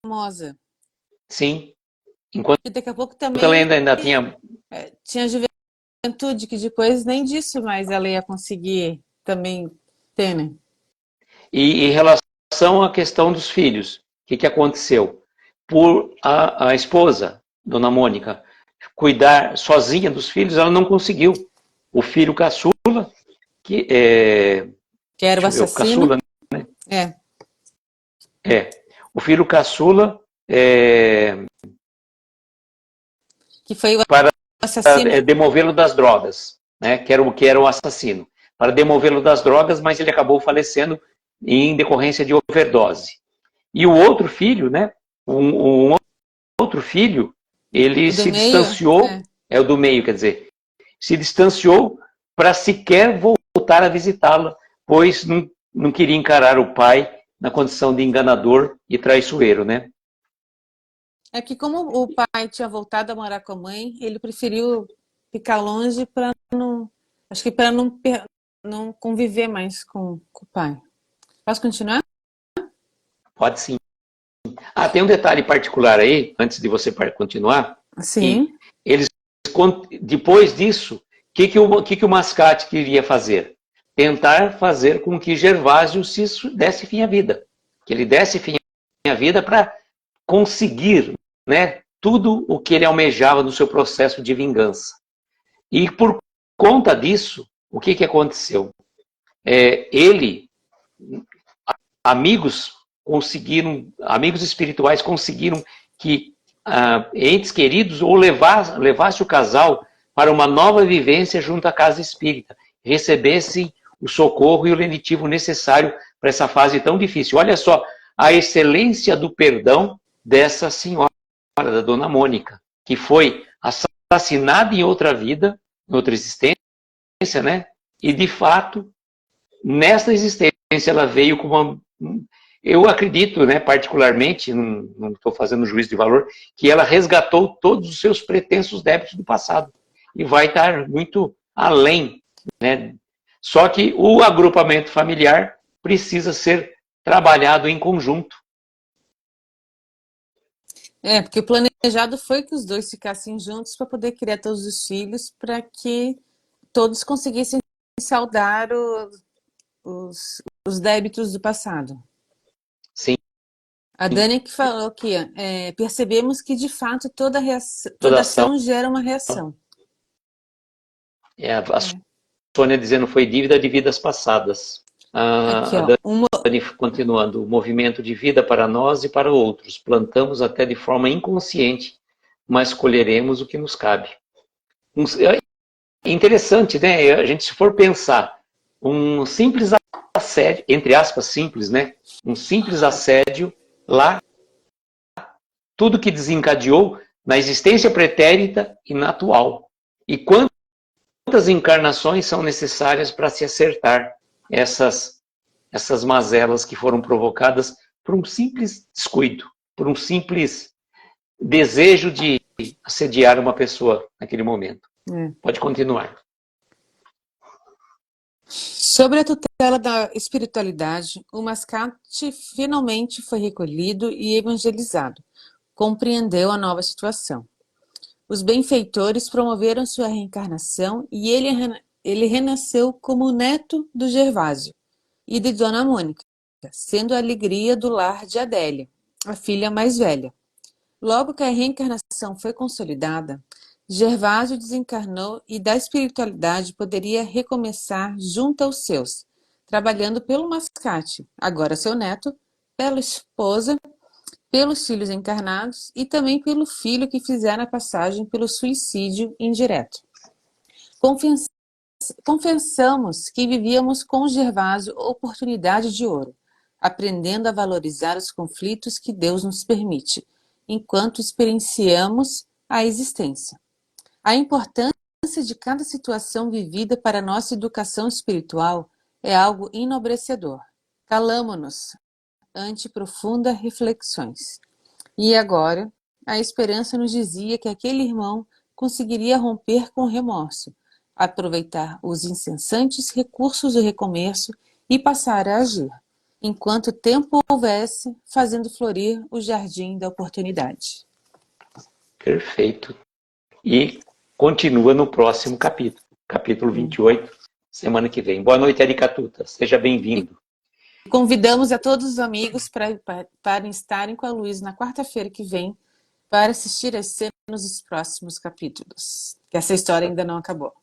formosa.
Sim. Enquanto
daqui a pouco também
ela ainda tinha
juventude, que depois nem disso mais ela ia conseguir também ter, né?
E em relação à questão dos filhos, o que aconteceu? Por a esposa, Dona Mônica, cuidar sozinha dos filhos, ela não conseguiu. O filho caçula, que
era o assassino.
Caçula, né? O filho caçula
que foi o
para
assassino.
Demovê-lo das drogas, né? Que era o assassino. Para demovê-lo das drogas, mas ele acabou falecendo em decorrência de overdose. E o outro filho, né? Um outro filho, ele se distanciou, o do meio, quer dizer, se distanciou para sequer voltar a visitá-la, pois não queria encarar o pai na condição de enganador e traiçoeiro, né?
É que como o pai tinha voltado a morar com a mãe, ele preferiu ficar longe para não, acho que para não conviver mais com o pai. Posso continuar?
Pode sim. Tem um detalhe particular aí, antes de você continuar.
Sim.
Eles, depois disso, o que o Mascate queria fazer? Tentar fazer com que Gervásio desse fim à vida. Que ele desse fim à vida para conseguir, né, tudo o que ele almejava no seu processo de vingança. E por conta disso, o que aconteceu? Amigos espirituais conseguiram que entes queridos ou levasse o casal para uma nova vivência junto à casa espírita, recebessem o socorro e o lenitivo necessário para essa fase tão difícil. Olha só a excelência do perdão dessa senhora, da Dona Mônica, que foi assassinada em outra vida, em outra existência, né? E de fato, nesta existência ela veio com uma... Eu acredito, né, particularmente, não estou fazendo juízo de valor, que ela resgatou todos os seus pretensos débitos do passado. E vai estar muito além, né? Só que o agrupamento familiar precisa ser trabalhado em conjunto.
Porque o planejado foi que os dois ficassem juntos para poder criar todos os filhos, para que todos conseguissem saldar os débitos do passado.
Sim.
A Dani que falou que percebemos que, de fato, toda
Toda
ação gera uma reação.
A Sônia dizendo foi dívida de vidas passadas.
Aqui,
A Dani continuando, o movimento de vida para nós e para outros. Plantamos até de forma inconsciente, mas colheremos o que nos cabe. Interessante, né? A gente, se for pensar, um simples assédio, entre aspas, simples, né? Um simples assédio lá, tudo que desencadeou na existência pretérita e na atual. E quantas encarnações são necessárias para se acertar essas mazelas que foram provocadas por um simples descuido, por um simples desejo de assediar uma pessoa naquele momento. Pode continuar.
Sobre a tutela da espiritualidade, o mascate finalmente foi recolhido e evangelizado. Compreendeu a nova situação. Os benfeitores promoveram sua reencarnação e ele renasceu como neto do Gervásio e de Dona Mônica, sendo a alegria do lar de Adélia, a filha mais velha. Logo que a reencarnação foi consolidada, Gervásio desencarnou e da espiritualidade poderia recomeçar junto aos seus, trabalhando pelo mascate, agora seu neto, pela esposa, pelos filhos encarnados e também pelo filho que fizera a passagem pelo suicídio indireto. Confessamos que vivíamos com Gervásio oportunidade de ouro, aprendendo a valorizar os conflitos que Deus nos permite, enquanto experienciamos a existência. A importância de cada situação vivida para nossa educação espiritual é algo enobrecedor. Calamo-nos ante profundas reflexões. E agora, a esperança nos dizia que aquele irmão conseguiria romper com o remorso, aproveitar os incessantes recursos do recomeço e passar a agir, enquanto tempo houvesse, fazendo florir o jardim da oportunidade.
Perfeito. E continua no próximo capítulo, capítulo 28, semana que vem. Boa noite, Aricatuta. Seja bem-vindo.
Convidamos a todos os amigos para estarem com a Luísa na quarta-feira que vem para assistir as cenas dos próximos capítulos. Que essa história ainda não acabou.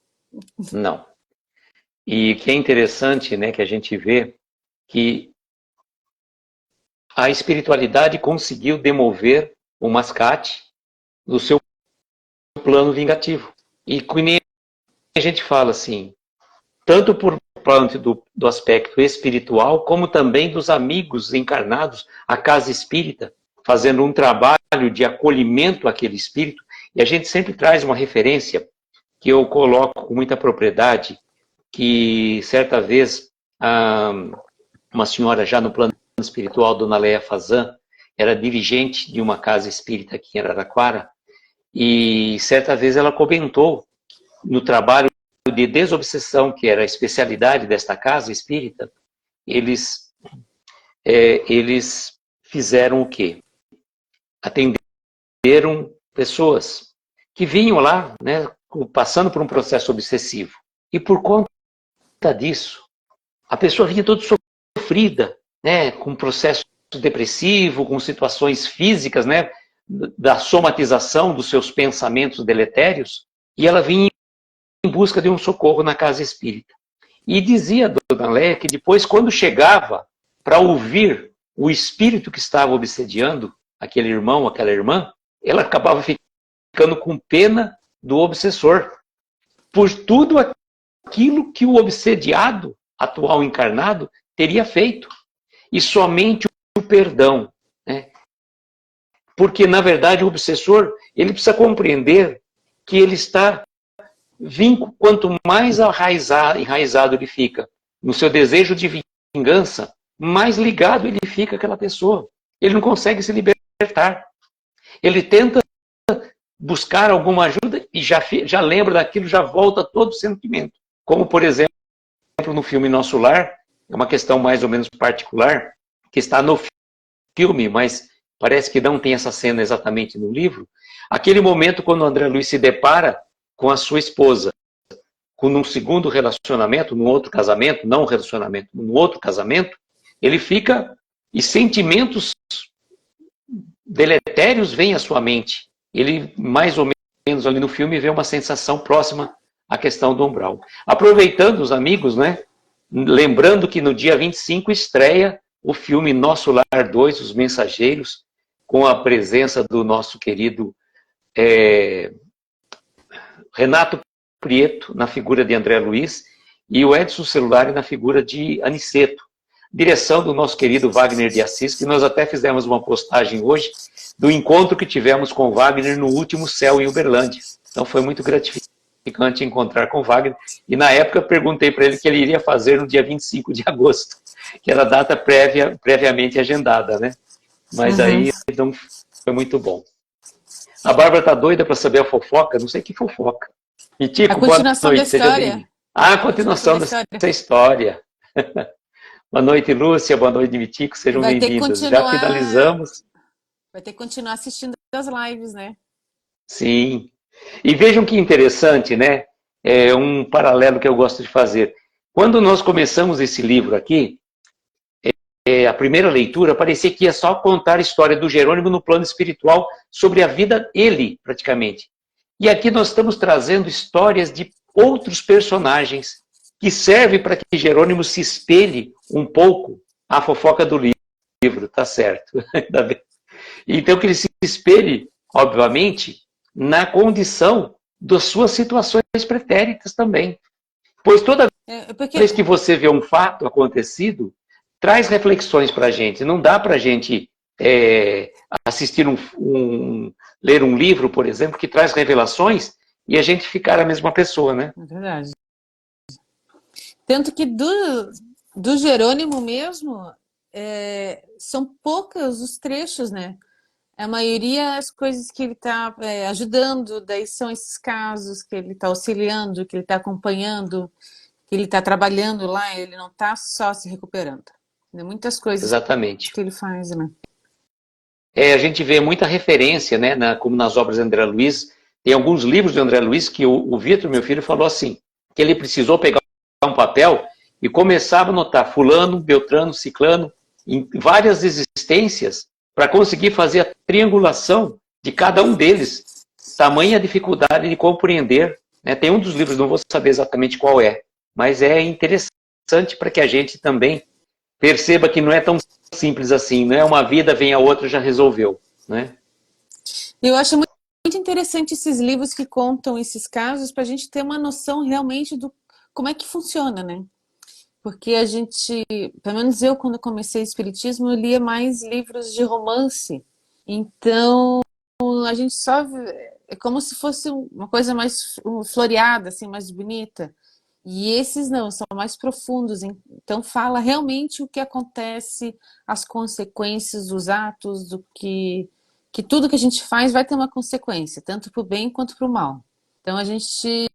Não. E que é interessante, né, que a gente vê que a espiritualidade conseguiu demover o mascate do seu plano vingativo. E nem a gente fala assim, tanto por parte do aspecto espiritual, como também dos amigos encarnados, a casa espírita, fazendo um trabalho de acolhimento àquele espírito. E a gente sempre traz uma referência que eu coloco com muita propriedade, que certa vez uma senhora já no plano espiritual, Dona Leia Fazan, era dirigente de uma casa espírita aqui em Araraquara, e certa vez ela comentou no trabalho de desobsessão, que era a especialidade desta casa espírita, eles fizeram o quê? Atenderam pessoas que vinham lá, né, passando por um processo obsessivo. E por conta disso, a pessoa vinha toda sofrida, né, com processo depressivo, com situações físicas, né, da somatização dos seus pensamentos deletérios, e ela vinha em busca de um socorro na casa espírita. E dizia a Dona Léia que depois, quando chegava para ouvir o espírito que estava obsediando aquele irmão, aquela irmã, ela acabava ficando com pena do obsessor, por tudo aquilo que o obsediado, atual encarnado, teria feito. E somente o perdão, né? Porque, na verdade, o obsessor, ele precisa compreender que ele está quanto mais enraizado ele fica no seu desejo de vingança, mais ligado ele fica àquela pessoa. Ele não consegue se libertar. Ele tenta buscar alguma ajuda e já lembra daquilo, já volta todo o sentimento. Como, por exemplo, no filme Nosso Lar, é uma questão mais ou menos particular, que está no filme, mas parece que não tem essa cena exatamente no livro, aquele momento quando o André Luiz se depara com a sua esposa, com um segundo relacionamento, num outro casamento, não um relacionamento, num outro casamento, ele fica, e sentimentos deletérios vêm à sua mente. Ele, mais ou menos ali no filme, vê uma sensação próxima à questão do umbral. Aproveitando os amigos, né? Lembrando que no dia 25 estreia o filme Nosso Lar 2, Os Mensageiros, com a presença do nosso querido Renato Prieto, na figura de André Luiz, e o Edson Celulari na figura de Aniceto. Direção do nosso querido Wagner de Assis, que nós até fizemos uma postagem hoje do encontro que tivemos com o Wagner no último Céu em Uberlândia. Então foi muito gratificante encontrar com o Wagner. E na época eu perguntei para ele que ele iria fazer no dia 25 de agosto, que era a data previamente agendada, né? Mas aí então, foi muito bom. A Bárbara está doida para saber a fofoca, não sei que fofoca. Mitico,
a continuação
boa noite,
da história.
A continuação dessa história. Boa noite, Lúcia, boa noite, Mitico, sejam bem-vindos. Já finalizamos.
Vai ter que continuar assistindo as lives, né?
Sim. E vejam que interessante, né? É um paralelo que eu gosto de fazer. Quando nós começamos esse livro aqui, a primeira leitura parecia que ia só contar a história do Jerônimo no plano espiritual, sobre a vida dele, praticamente. E aqui nós estamos trazendo histórias de outros personagens que servem para que Jerônimo se espelhe um pouco a fofoca do livro, tá certo? Então que ele se espelhe, obviamente, na condição das suas situações pretéritas também. Pois toda vez que você vê um fato acontecido, traz reflexões para a gente. Não dá para a gente assistir ler um livro, por exemplo, que traz revelações e a gente ficar a mesma pessoa, né?
É verdade. Tanto que do Jerônimo mesmo, são poucos os trechos, né? A maioria, as coisas que ele está ajudando, daí são esses casos que ele está auxiliando, que ele está acompanhando, que ele está trabalhando lá, ele não está só se recuperando. Muitas coisas
Exatamente.
Que ele faz, né?
A gente vê muita referência, né, como nas obras de André Luiz. Tem alguns livros de André Luiz que o Vitor, meu filho, falou assim, que ele precisou pegar um papel e começava a anotar fulano, beltrano, ciclano, em várias existências, para conseguir fazer a triangulação de cada um deles. Tamanha dificuldade de compreender. Né? Tem um dos livros, não vou saber exatamente qual é, mas é interessante para que a gente também perceba que não é tão simples assim, não é uma vida, vem a outra, já resolveu. Né?
Eu acho muito interessante esses livros que contam esses casos, para a gente ter uma noção realmente do como é que funciona, né? Porque a gente, pelo menos eu, quando comecei o espiritismo, eu lia mais livros de romance. Então, a gente só... É como se fosse uma coisa mais floreada, assim, mais bonita. E esses não, são mais profundos. Então, fala realmente o que acontece, as consequências dos atos, do que tudo que a gente faz vai ter uma consequência, tanto para o bem quanto para o mal. Então, a gente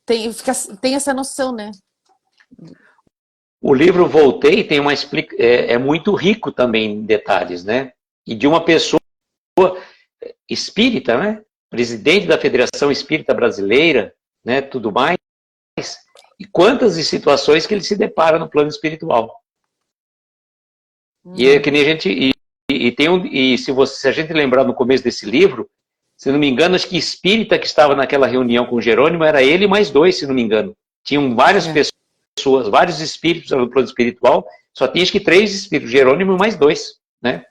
tem essa noção, né?
O livro Voltei tem uma é muito rico também em detalhes, né? E de uma pessoa espírita, né? Presidente da Federação Espírita Brasileira, né? Tudo mais. E quantas situações que ele se depara no plano espiritual. E é que nem a gente... se a gente lembrar no começo desse livro, se não me engano, acho que espírita que estava naquela reunião com o Jerônimo era ele mais dois, se não me engano. Tinham várias pessoas, vários espíritos no plano espiritual, só tinha acho que 3 espíritos, Jerônimo mais 2, né?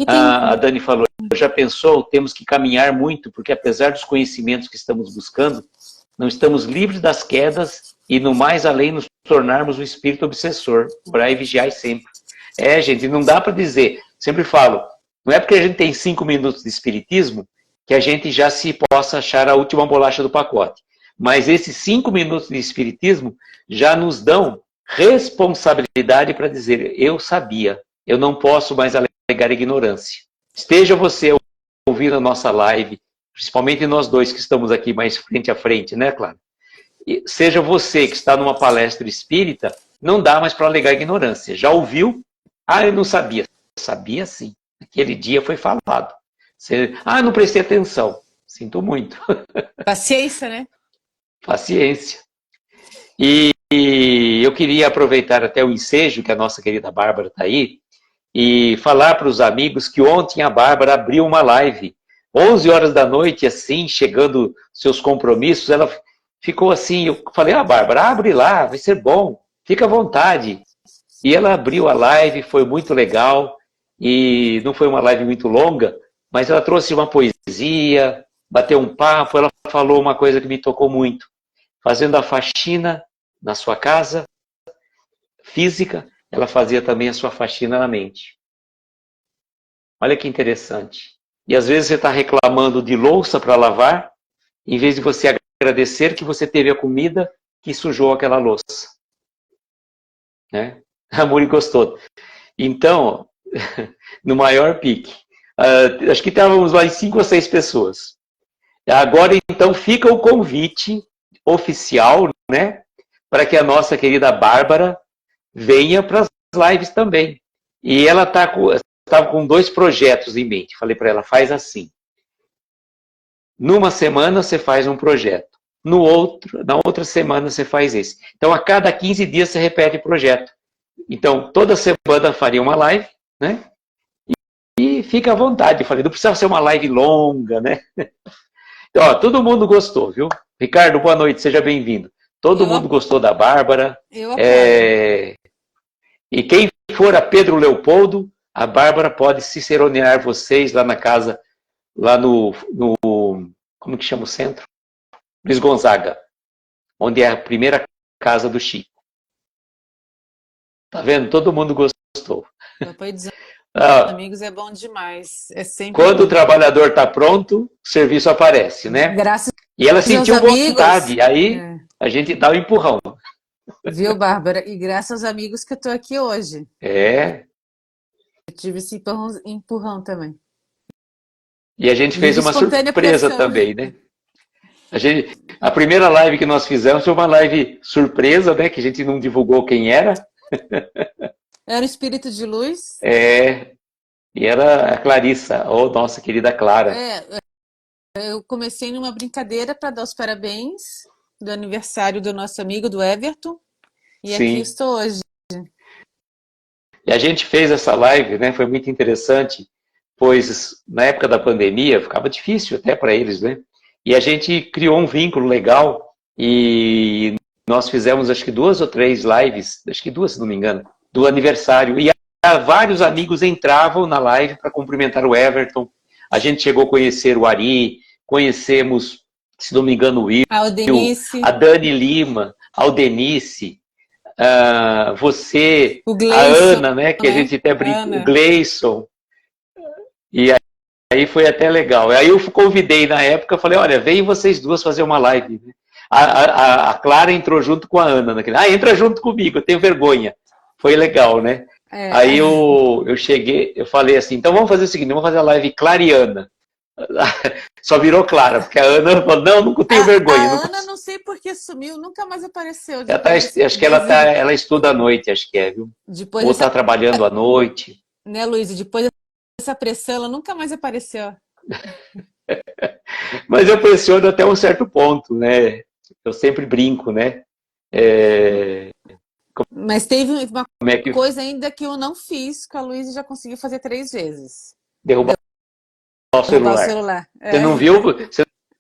A Dani falou, já pensou, temos que caminhar muito, porque apesar dos conhecimentos que estamos buscando, não estamos livres das quedas e no mais além nos tornarmos o espírito obsessor, orar e vigiar sempre. Gente, não dá para dizer, sempre falo, não é porque a gente tem 5 minutos de espiritismo que a gente já se possa achar a última bolacha do pacote. Mas esses 5 minutos de espiritismo já nos dão responsabilidade para dizer, eu sabia, eu não posso mais alegar ignorância. Esteja você ouvindo a nossa live, principalmente nós dois que estamos aqui mais frente a frente, né, Clara? E seja você que está numa palestra espírita, não dá mais para alegar ignorância. Já ouviu? Eu não sabia. sabia sim. Aquele dia foi falado. Você, não prestei atenção. Sinto muito.
Paciência, né?
Paciência. E eu queria aproveitar até o ensejo que a nossa querida Bárbara está aí e falar para os amigos que ontem a Bárbara abriu uma live. 11 horas da noite, assim, chegando seus compromissos, ela ficou assim, eu falei, Bárbara, abre lá, vai ser bom, fica à vontade. E ela abriu a live, foi muito legal, e não foi uma live muito longa, mas ela trouxe uma poesia, bateu um papo, ela falou uma coisa que me tocou muito. Fazendo a faxina na sua casa física, ela fazia também a sua faxina na mente. Olha que interessante. E às vezes você está reclamando de louça para lavar, em vez de você agradecer que você teve a comida que sujou aquela louça. Né? Amor e gostou. Então, no maior pique, acho que estávamos lá em 5 ou 6 pessoas. Agora, então, fica o convite oficial, né, para que a nossa querida Bárbara venha para as lives também. E ela estava com 2 projetos em mente. Falei para ela, faz assim. Numa semana você faz um projeto. Na outra semana você faz esse. Então, a cada 15 dias você repete o projeto. Então, toda semana faria uma live, né? E fica à vontade. Falei, não precisa ser uma live longa, né? Ó, todo mundo gostou, viu? Ricardo, boa noite, seja bem-vindo. Todo mundo gostou da Bárbara.
Eu apoio.
E quem for a Pedro Leopoldo, a Bárbara pode ciceronear vocês lá na casa, lá no como que chama o centro? Luiz Gonzaga, onde é a primeira casa do Chico. Tá vendo? Todo mundo gostou.
O apoio dos amigos é bom demais. É sempre
quando
bom.
O trabalhador está pronto, o serviço aparece, né?
Graças
e ela sentiu vontade,
amigos,
aí a gente dá o empurrão.
Viu, Bárbara? E graças aos amigos que eu estou aqui hoje. Eu tive esse empurrão também.
E a gente fez uma surpresa também, né? A primeira live que nós fizemos foi uma live surpresa, né? Que a gente não divulgou quem era.
Era o Espírito de Luz.
E era a Clarissa, ou nossa querida Clara.
Eu comecei numa brincadeira para dar os parabéns do aniversário do nosso amigo, do Everton. E aqui estou hoje.
E a gente fez essa live, né? Foi muito interessante, pois na época da pandemia ficava difícil até para eles, né? E a gente criou um vínculo legal e nós fizemos acho que 2 ou 3 lives, acho que 2 se não me engano, do aniversário. E vários amigos entravam na live para cumprimentar o Everton. A gente chegou a conhecer o Ari, conhecemos, se não me engano, o Will, a Dani Lima, a Aldenice, você,
Gleison,
a Ana, né, que a gente até brincou, o Gleison. E aí foi até legal. Aí eu convidei na época, falei, olha, vem vocês duas fazer uma live. A Clara entrou junto com a Ana. Entra junto comigo, eu tenho vergonha. Foi legal, né? Aí eu cheguei, eu falei assim, então vamos fazer o seguinte, vamos fazer a live Clariana. Só virou Clara, porque a Ana falou, não tenho vergonha.
A Ana não sei por que sumiu, nunca mais apareceu.
Acho que ela estuda à noite, acho que viu? Ou está trabalhando à noite.
Né, Luiz? Depois dessa pressão, ela nunca mais apareceu.
Mas eu pressiono até um certo ponto, né? Eu sempre brinco, né?
Mas teve uma coisa ainda que eu não fiz, que a Luísa já conseguiu fazer 3 vezes.
Derrubar o celular. Você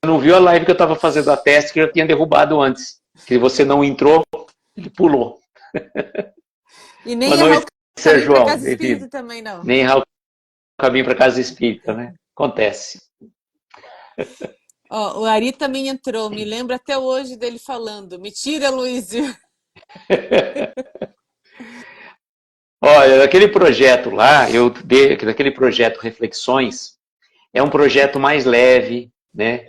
não viu a live que eu estava fazendo a teste que eu tinha derrubado antes. Que você não entrou, ele pulou.
E nem errar o caminho para casa espírita também, não.
Nem errar o caminho para casa espírita, né? Acontece.
O Ari também entrou, me lembro até hoje dele falando, me tira, Luísio.
Olha, daquele projeto lá, daquele projeto Reflexões, é um projeto mais leve, né?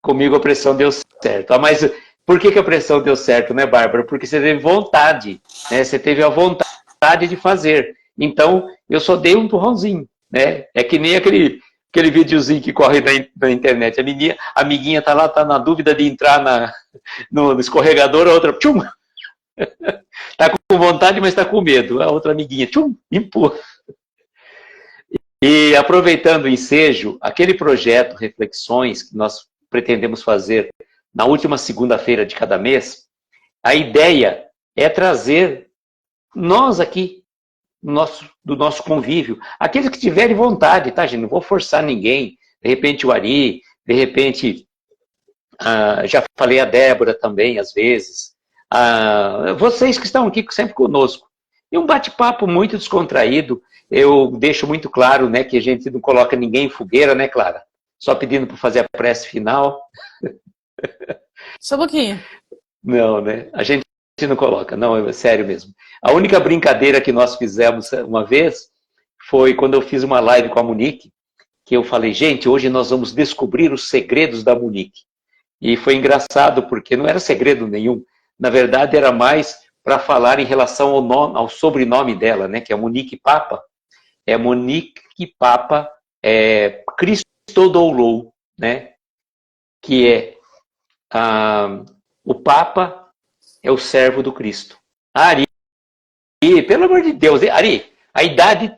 Comigo a pressão deu certo. Mas por que a pressão deu certo, né, Bárbara? Porque você teve vontade, né? Você teve a vontade de fazer. Então, eu só dei um empurrãozinho, né? É que nem aquele videozinho que corre na internet. A amiguinha tá lá, tá na dúvida de entrar no escorregador, a outra, tchum! Tá com vontade, mas tá com medo. A outra amiguinha, tchum, empurra. E aproveitando o ensejo, aquele projeto Reflexões que nós pretendemos fazer na última segunda-feira de cada mês, a ideia é trazer nós aqui, do nosso convívio, aqueles que tiverem vontade, tá, gente? Não vou forçar ninguém. De repente o Ari, de repente, já falei a Débora também, às vezes. Vocês que estão aqui sempre conosco. E um bate-papo muito descontraído. Eu deixo muito claro, né, que a gente não coloca ninguém em fogueira, né, Clara? Só pedindo para fazer a prece final.
Só um pouquinho.
Não, né? A gente não coloca, não, é sério mesmo. A única brincadeira que nós fizemos uma vez foi quando eu fiz uma live com a Monique, que eu falei, gente, hoje nós vamos descobrir os segredos da Monique. E foi engraçado, porque não era segredo nenhum. Na verdade, era mais para falar em relação ao sobrenome dela, né? Que é Monique Papa. É Monique Papa Christodoulou, né? Que é o Papa é o servo do Cristo. Ari, pelo amor de Deus, Ari, a idade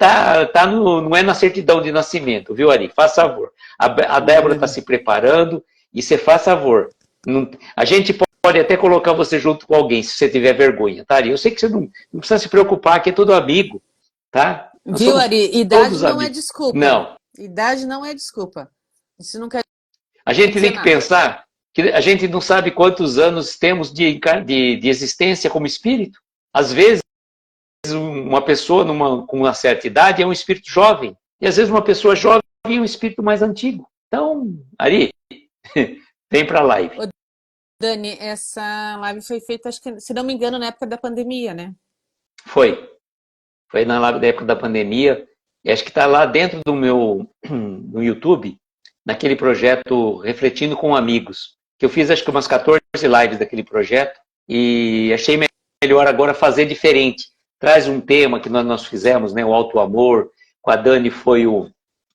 não é na certidão de nascimento, viu, Ari? Faz favor. A Débora está se preparando e você faz favor. A gente pode até colocar você junto com alguém, se você tiver vergonha, tá, Ari? Eu sei que você não precisa se preocupar, que é todo amigo, tá?
Viu, Ari? Idade não
amigos.
É desculpa.
Não.
Idade não é desculpa. Isso não quer
A gente tem que pensar que a gente não sabe quantos anos temos de existência como espírito. Às vezes, uma pessoa com uma certa idade é um espírito jovem. E às vezes uma pessoa jovem é um espírito mais antigo. Então, Ari, vem para a live.
Ô, Dani, essa live foi feita, acho que, se não me engano, na época da pandemia, né?
Foi. Foi na live da época da pandemia. E acho que está lá dentro do meu no YouTube, naquele projeto Refletindo com Amigos. Que eu fiz acho que umas 14 lives daquele projeto. E achei melhor agora fazer diferente. Traz um tema que nós fizemos, né? O auto-amor. Com a Dani foi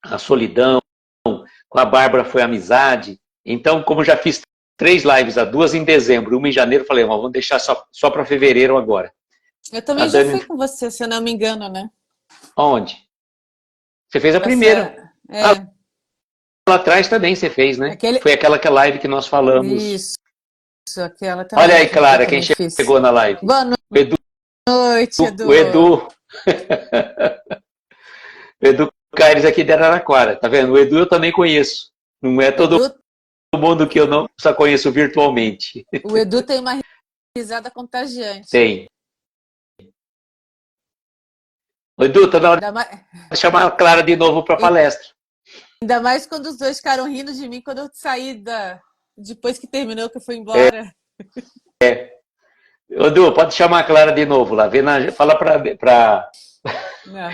a solidão. Com a Bárbara foi a amizade. Então, como já fiz 3 lives, 2 em dezembro, 1 em janeiro, falei, vamos deixar só para fevereiro agora.
Eu também já fui com você, se eu não me engano, né?
Onde? Você fez a primeira. Lá atrás também você fez, né? Foi aquela live que nós falamos.
Isso, aquela também.
Olha aí, Clara, quem chegou na live.
Boa noite, Edu.
O Edu. O Edu Caires aqui de Araraquara, tá vendo? O Edu eu também conheço. Não é todo mundo que eu não só conheço virtualmente.
O Edu tem uma risada contagiante.
Tem. O Edu, tá na hora de chamar a Clara de novo para palestra.
Ainda mais quando os dois ficaram rindo de mim quando eu saí depois que terminou, que eu fui embora.
Edu, pode chamar a Clara de novo lá. Fala pra...
Não.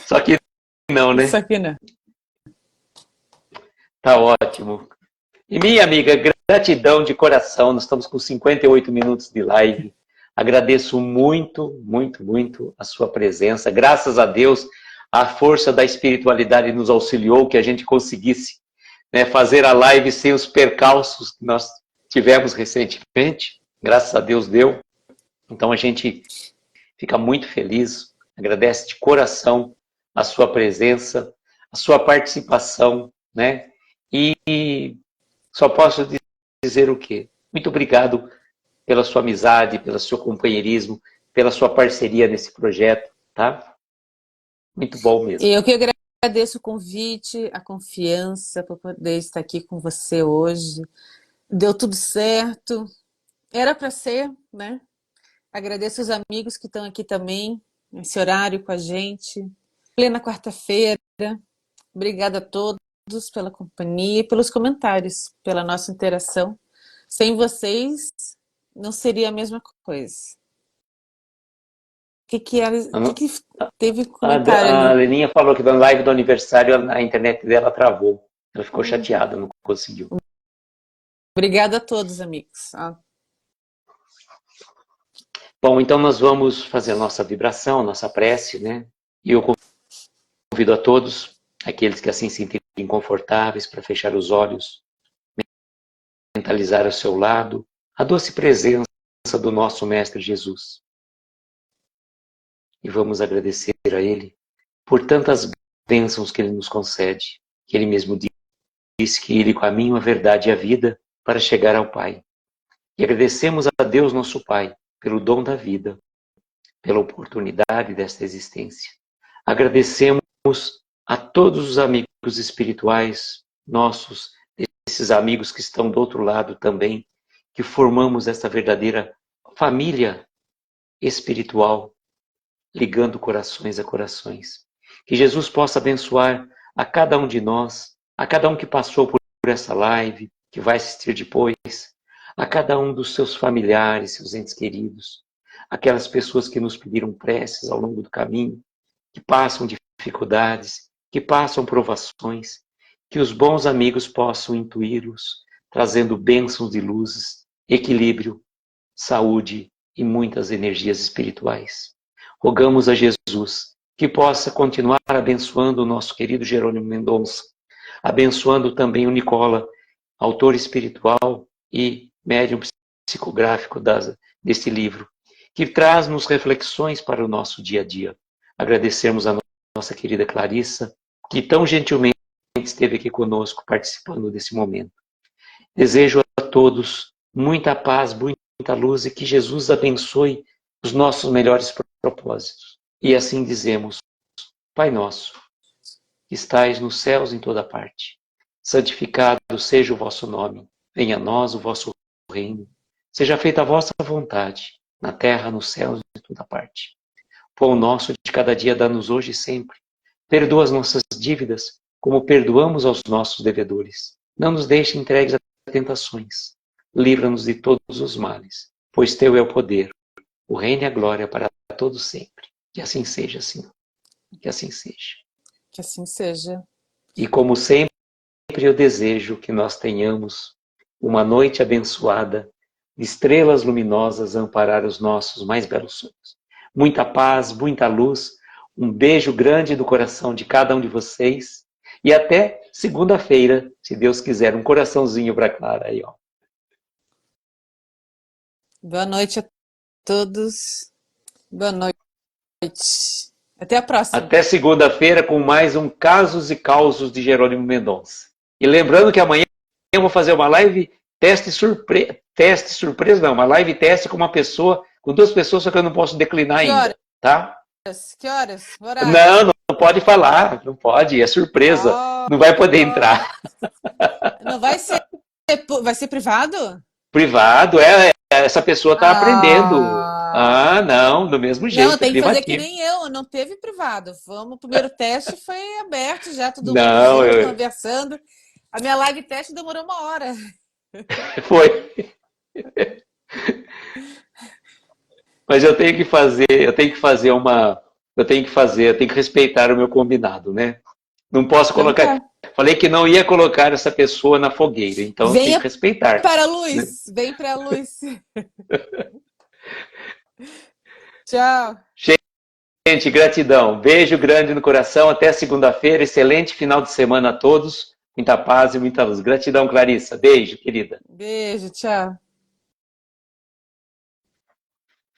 Só que não, né?
Só que não.
Tá ótimo. E minha amiga, gratidão de coração. Nós estamos com 58 minutos de live. Agradeço muito, muito, muito a sua presença. Graças a Deus, a força da espiritualidade nos auxiliou que a gente conseguisse, né, fazer a live sem os percalços que nós tivemos recentemente. Graças a Deus deu. Então a gente fica muito feliz, agradece de coração a sua presença, a sua participação, né? E só posso dizer o quê? Muito obrigado pela sua amizade, pelo seu companheirismo, pela sua parceria nesse projeto, tá? Muito bom mesmo.
Eu que agradeço o convite, a confiança por poder estar aqui com você hoje. Deu tudo certo. Era para ser, né? Agradeço os amigos que estão aqui também, nesse horário com a gente. Plena quarta-feira. Obrigada a todos pela companhia e pelos comentários, pela nossa interação. Sem vocês, não seria a mesma coisa. O que teve comentário
A
ali?
Leninha falou que na live do aniversário a internet dela travou. Ela ficou chateada, não conseguiu.
Obrigada a todos, amigos.
Bom, então nós vamos fazer a nossa vibração, a nossa prece, né? E eu convido a todos, aqueles que assim se sentirem confortáveis, para fechar os olhos, mentalizar ao seu lado a doce presença do nosso Mestre Jesus. e vamos agradecer a Ele por tantas bênçãos que Ele nos concede, que Ele mesmo disse que Ele é o caminho, a verdade e a vida para chegar ao Pai. E agradecemos a Deus, nosso Pai, pelo dom da vida, pela oportunidade desta existência. Agradecemos a todos os amigos espirituais nossos, esses amigos que estão do outro lado também, que formamos essa verdadeira família espiritual, ligando corações a corações. Que Jesus possa abençoar a cada um de nós, a cada um que passou por essa live, que vai assistir depois, a cada um dos seus familiares, seus entes queridos, aquelas pessoas que nos pediram preces ao longo do caminho, que passam dificuldades, que passam provações, que os bons amigos possam intuí-los, trazendo bênçãos de luzes, equilíbrio, saúde e muitas energias espirituais. Rogamos a Jesus que possa continuar abençoando o nosso querido Jerônimo Mendonça, abençoando também o Nicola, autor espiritual e médium psicográfico deste livro, que traz-nos reflexões para o nosso dia a dia. Agradecemos a nossa querida Clarissa, que tão gentilmente esteve aqui conosco participando desse momento. Desejo a todos muita paz, muita luz e que Jesus abençoe os nossos melhores propósitos. E assim dizemos: Pai nosso, que estais nos céus em toda parte, santificado seja o vosso nome, venha a nós o vosso reino, seja feita a vossa vontade, na terra, nos céus e em toda parte. Pão nosso de cada dia dá-nos hoje e sempre. Perdoa as nossas dívidas, como perdoamos aos nossos devedores. Não nos deixe entregues a tentações. Livra-nos de todos os males, pois teu é o poder, o reino e a glória para todos sempre. Que assim seja, Senhor. Que assim seja.
Que assim seja.
E como sempre, eu desejo que nós tenhamos uma noite abençoada, de estrelas luminosas a amparar os nossos mais belos sonhos. Muita paz, muita luz, um beijo grande do coração de cada um de vocês e até segunda-feira, se Deus quiser, um coraçãozinho para Clara aí, ó.
Boa noite a todos. Boa noite. Até a próxima.
Até segunda-feira com mais um Casos e Causos de Jerônimo Mendonça. E lembrando que amanhã eu vou fazer uma live surpresa, não, uma live teste com uma pessoa, com duas pessoas, só que eu não posso declinar
Que
ainda,
horas?
tá?
Que horas? Horário?
Não pode falar, não pode, é surpresa, não vai poder entrar.
Não vai ser privado?
Privado, essa pessoa está aprendendo. Não, do mesmo jeito.
Não, tem que fazer que nem eu, não teve privado. O primeiro teste foi aberto já, todo mundo junto, conversando. A minha live teste demorou 1 hora.
Foi. Mas eu tenho que respeitar o meu combinado, né? Não posso colocar.
Então,
Falei que não ia colocar essa pessoa na fogueira, então eu tenho que respeitar.
Para a luz, né? Vem para a luz. Tchau.
Gente, gratidão. Beijo grande no coração. Até segunda-feira. Excelente final de semana a todos. Muita paz e muita luz. Gratidão, Clarissa. Beijo, querida.
Beijo, tchau.